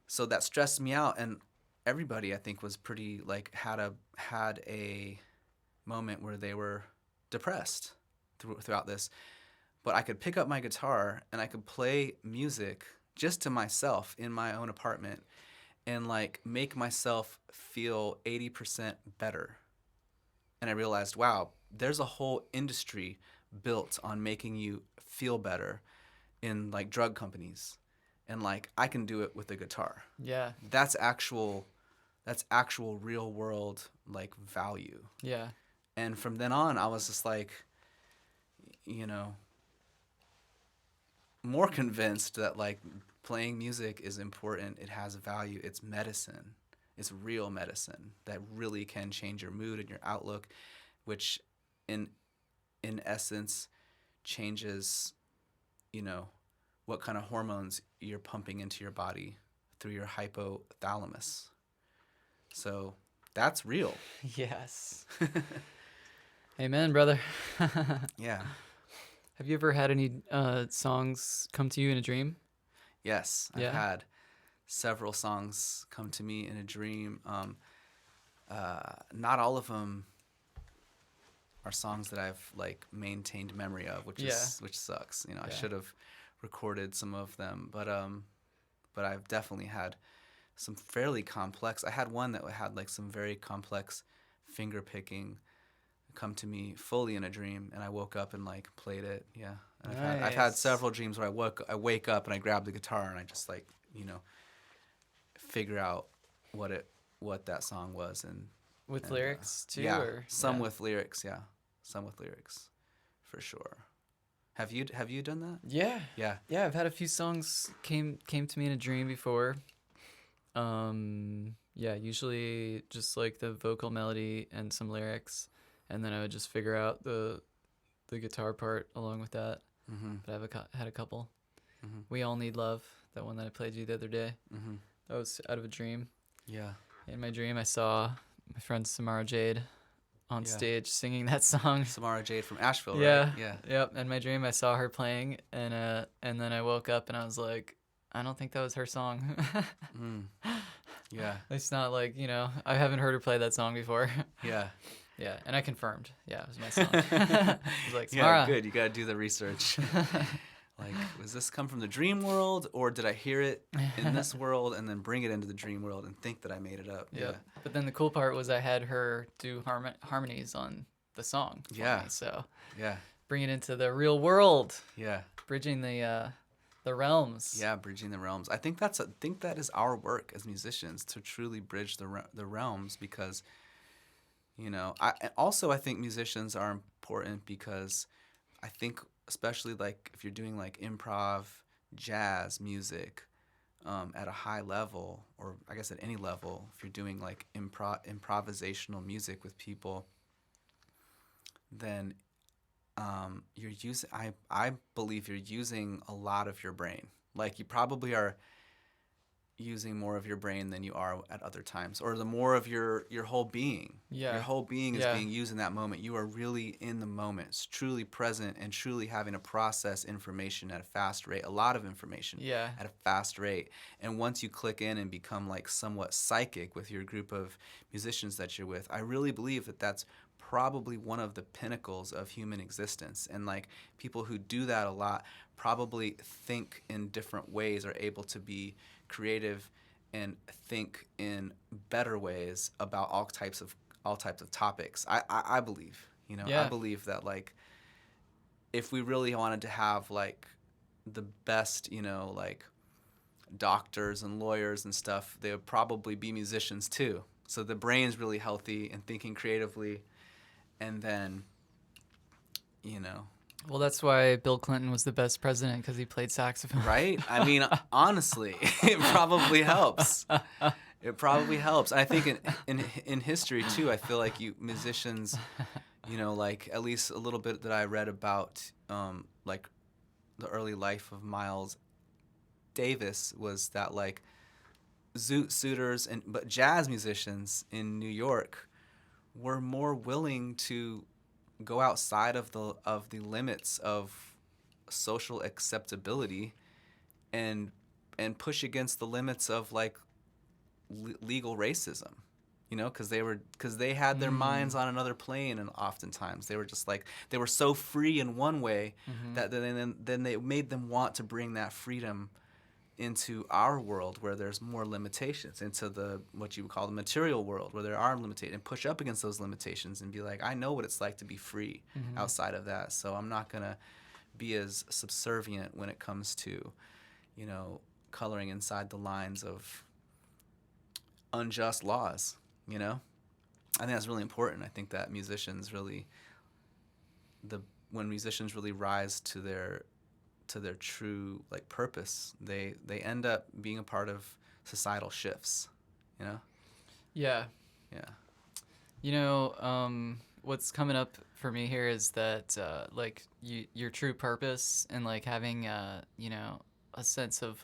Speaker 2: so that stressed me out. And everybody, I think, was pretty like had a moment where they were depressed throughout this. But I could pick up my guitar and I could play music just to myself in my own apartment and like make myself feel 80% better. And I realized, wow, there's a whole industry built on making you feel better in like drug companies. And like I can do it with a guitar.
Speaker 1: Yeah.
Speaker 2: That's actual real world like value.
Speaker 1: Yeah.
Speaker 2: And from then on I was just like, you know, more convinced that like playing music is important. It has value. It's medicine. It's real medicine that really can change your mood and your outlook, which in essence changes, you know, what kind of hormones you're pumping into your body through your hypothalamus. So that's real.
Speaker 1: Yes. Amen, brother.
Speaker 2: Yeah.
Speaker 1: Have you ever had any songs come to you in a dream?
Speaker 2: Yes,
Speaker 1: Yeah.
Speaker 2: I've had several songs come to me in a dream. Not all of them are songs that I've like maintained memory of, which sucks. You know, I should have recorded some of them, but I've definitely had some fairly complex. I had one that had like some very complex finger picking come to me fully in a dream, and I woke up and like played it. Yeah, and I've had several dreams where I wake up and I grab the guitar and I just like, you know, figure out what that song was and
Speaker 1: With lyrics too?
Speaker 2: Yeah,
Speaker 1: or?
Speaker 2: some with lyrics. Yeah, some with lyrics, for sure. Have you done that?
Speaker 1: Yeah.
Speaker 2: Yeah.
Speaker 1: Yeah, I've had a few songs came to me in a dream before. Yeah, usually just like the vocal melody and some lyrics, and then I would just figure out the guitar part along with that.
Speaker 2: Mm-hmm.
Speaker 1: But I've had a couple.
Speaker 2: Mm-hmm.
Speaker 1: We All Need Love, that one that I played you the other day.
Speaker 2: Mm-hmm.
Speaker 1: That was out of a dream.
Speaker 2: Yeah.
Speaker 1: In my dream, I saw my friend Samara Jade on
Speaker 2: Yeah.
Speaker 1: stage singing that song.
Speaker 2: Samara Jade from Asheville,
Speaker 1: Yeah.
Speaker 2: right? Yeah.
Speaker 1: Yep. In my dream, I saw her playing, and then I woke up and I was like, I don't think that was her song.
Speaker 2: Mm. Yeah.
Speaker 1: It's not like, you know, I haven't heard her play that song before.
Speaker 2: Yeah.
Speaker 1: Yeah, and I confirmed. Yeah, it was my song. I was like, Samara.
Speaker 2: Yeah, good. You got to do the research. Like, does this come from the dream world, or did I hear it in this world and then bring it into the dream world and think that I made it up?
Speaker 1: Yep.
Speaker 2: Yeah.
Speaker 1: But then the cool part was I had her do harmonies on the song. For
Speaker 2: Yeah.
Speaker 1: me, so
Speaker 2: Yeah.
Speaker 1: bring it into the real world,
Speaker 2: Yeah.
Speaker 1: bridging the realms.
Speaker 2: Yeah, bridging the realms. I think that is our work as musicians, to truly bridge the realms, because, you know, I think musicians are important because I think, especially like if you're doing like improv, jazz music, at a high level, or I guess at any level, if you're doing like improvisational music with people, then you're using. I believe you're using a lot of your brain. Like you probably are using more of your brain than you are at other times, or the more of your whole being.
Speaker 1: Yeah.
Speaker 2: Your whole being is
Speaker 1: Yeah.
Speaker 2: being used in that moment. You are really in the moment, truly present, and truly having to process information at a fast rate, a lot of information
Speaker 1: Yeah.
Speaker 2: at a fast rate. And once you click in and become like somewhat psychic with your group of musicians that you're with, I really believe that that's probably one of the pinnacles of human existence. And like people who do that a lot probably think in different ways, are able to be creative and think in better ways about all types of topics. I believe, you know,
Speaker 1: Yeah.
Speaker 2: I believe that like if we really wanted to have like the best, you know, like doctors and lawyers and stuff, they would probably be musicians too. So the brain's really healthy and thinking creatively, and then, you know.
Speaker 1: Well, that's why Bill Clinton was the best president, because he played saxophone.
Speaker 2: Right? I mean, honestly, it probably helps. It probably helps. I think in history too, I feel like you musicians, you know, like at least a little bit that I read about, like the early life of Miles Davis was that like zoot suitors but jazz musicians in New York were more willing to go outside of the limits of social acceptability and and push against the limits of like legal racism, you know, because they had their minds on another plane, and oftentimes they were just like, they were so free in one way that then they made them want to bring that freedom into our world where there's more limitations, into the what you would call the material world where there are limitations, and push up against those limitations and be like, I know what it's like to be free outside of that, so I'm not gonna be as subservient when it comes to, you know, coloring inside the lines of unjust laws, you know. I think that's really important. I think that musicians really, when musicians really rise to their true like purpose, they end up being a part of societal shifts, you know.
Speaker 1: Yeah. You know, what's coming up for me here is that like your true purpose, and like having you know, a sense of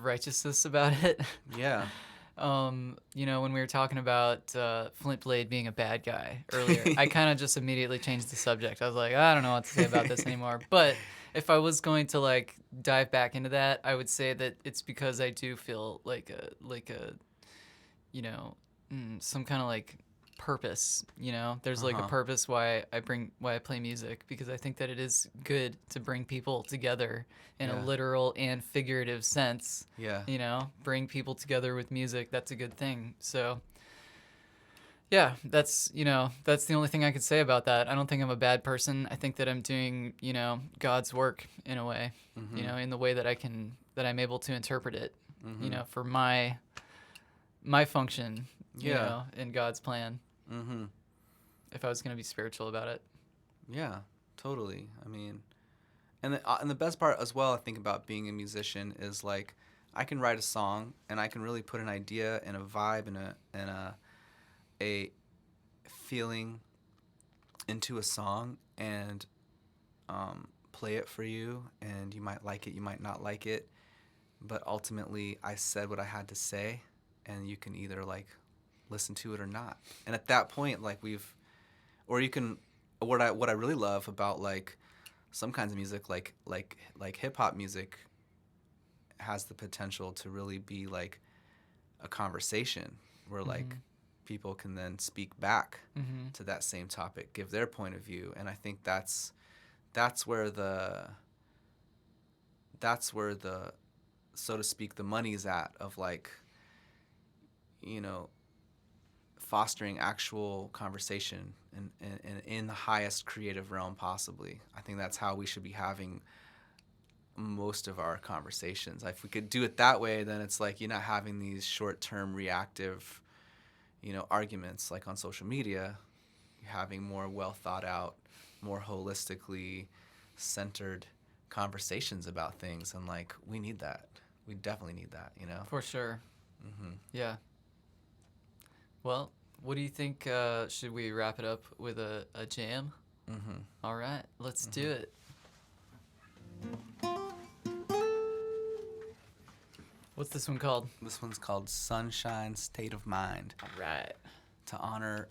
Speaker 1: righteousness about it.
Speaker 2: Yeah.
Speaker 1: You know, when we were talking about Flint Blade being a bad guy earlier, I kind of just immediately changed the subject. I was like, I don't know what to say about this anymore. But if I was going to like dive back into that, I would say that it's because I do feel like a you know, some kind of like purpose, you know. There's like a purpose why I play music, because I think that it is good to bring people together in a literal and figurative sense.
Speaker 2: Yeah.
Speaker 1: You know, bring people together with music. That's a good thing. So yeah, that's, you know, that's the only thing I could say about that. I don't think I'm a bad person. I think that I'm doing, you know, God's work in a way, you know, in the way that I'm able to interpret it, you know, for my function, you know, in God's plan. If I was going to be spiritual about it.
Speaker 2: Yeah, totally. I mean, and the best part as well, I think, about being a musician is like, I can write a song and I can really put an idea and a vibe and a feeling into a song and play it for you, and you might like it, you might not like it, but ultimately I said what I had to say, and you can either like listen to it or not. And at that point, like you can, what I really love about like some kinds of music, like hip hop music, has the potential to really be like a conversation where like people can then speak back to that same topic, give their point of view. And I think that's where the so to speak the money's at, of like, you know, fostering actual conversation and in the highest creative realm possibly. I think that's how we should be having most of our conversations. If we could do it that way, then it's like you're not having these short-term reactive, you know, arguments like on social media. You're having more well thought out, more holistically centered conversations about things, and like we need that. We definitely need that, you know.
Speaker 1: For sure. Yeah. Well, what do you think? Should we wrap it up with a jam? All right, let's do it. What's this one called?
Speaker 2: This one's called Sunshine State of Mind.
Speaker 1: All right.
Speaker 2: To honor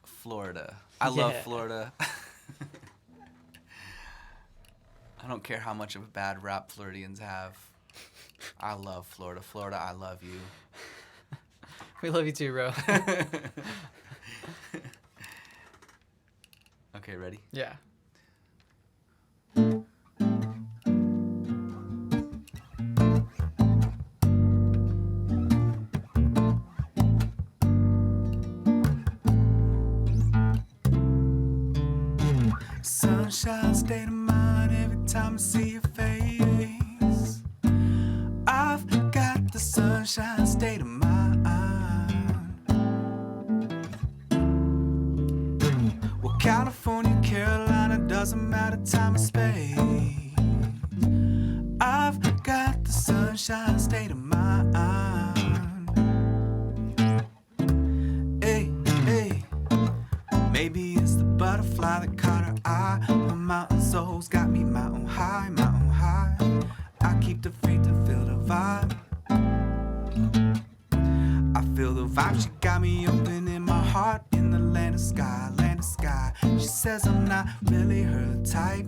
Speaker 2: Florida. I love Florida. I don't care how much of a bad rap Floridians have. I love Florida. Florida, I love you.
Speaker 1: We love you too, bro.
Speaker 2: Okay, ready?
Speaker 1: Yeah.
Speaker 3: Sunshine state of mind every time I see your face. I've got the sunshine state of mind. Well, California, Carolina, doesn't matter time or space. I've got the sunshine state of mind. Hey, hey, maybe it's the butterfly that caught her eye. My mountain soul's got me mountain high, mountain high. I keep the faith and feel the vibe. I feel the vibe, she got me open in my heart. In the land of sky, land of sky. She says I'm not really her type,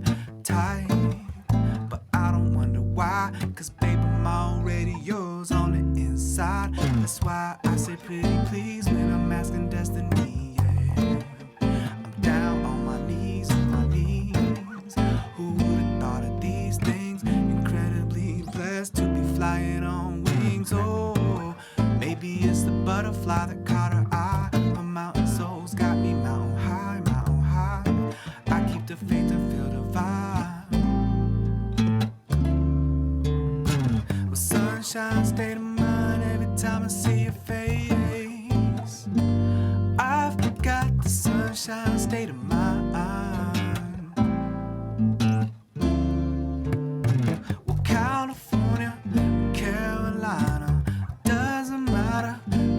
Speaker 3: but I don't wonder why. why? Cause babe, I'm already yours on the inside. That's why I say pretty please when I'm asking destiny, yeah. I'm down on my knees, Who would've thought of these things? Incredibly blessed to be flying on wings. Oh, maybe it's the butterfly that caught her eye. A mountain soul's got me mountain high, mountain high. I keep the faith and feel the vibe. Well, sunshine, state of mind every time I see your face. I've got the sunshine, state of mind. Well, California, Carolina, doesn't matter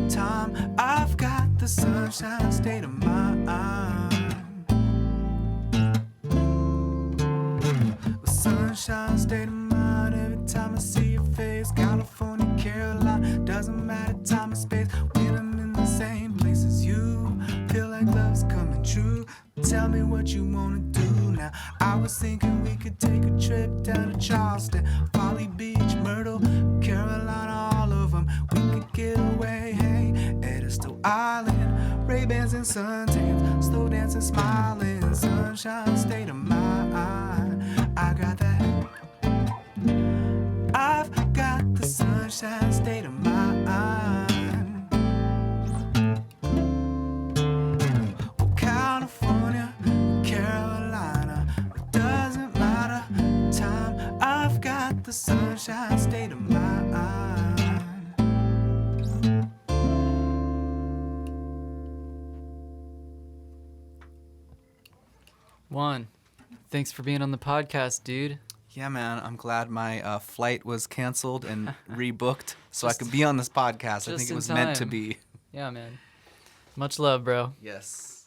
Speaker 3: time. I've got the sunshine, state of mind. Well, sunshine, state of mind every time I see your face. California, Carolina, doesn't matter time and space. When I'm in the same place as you, feel like love's coming true. Tell me what you wanna do now. I was thinking we could take a trip down to Charleston, Folly Beach, Myrtle, Carolina, all of them. We could get away, hey, at Estill Island. Ray-Bans and suntans, slow dancing, smiling, sunshine, state of mind. I got that. I've got the sunshine, state of mind. Well, California, Carolina, it doesn't matter time. I've got the sunshine, state of mind.
Speaker 1: Juan, thanks for being on the podcast, dude.
Speaker 2: Yeah, man, I'm glad my flight was canceled and rebooked so I could be on this podcast. I think it was meant to be.
Speaker 1: Yeah, man. Much love, bro.
Speaker 2: Yes.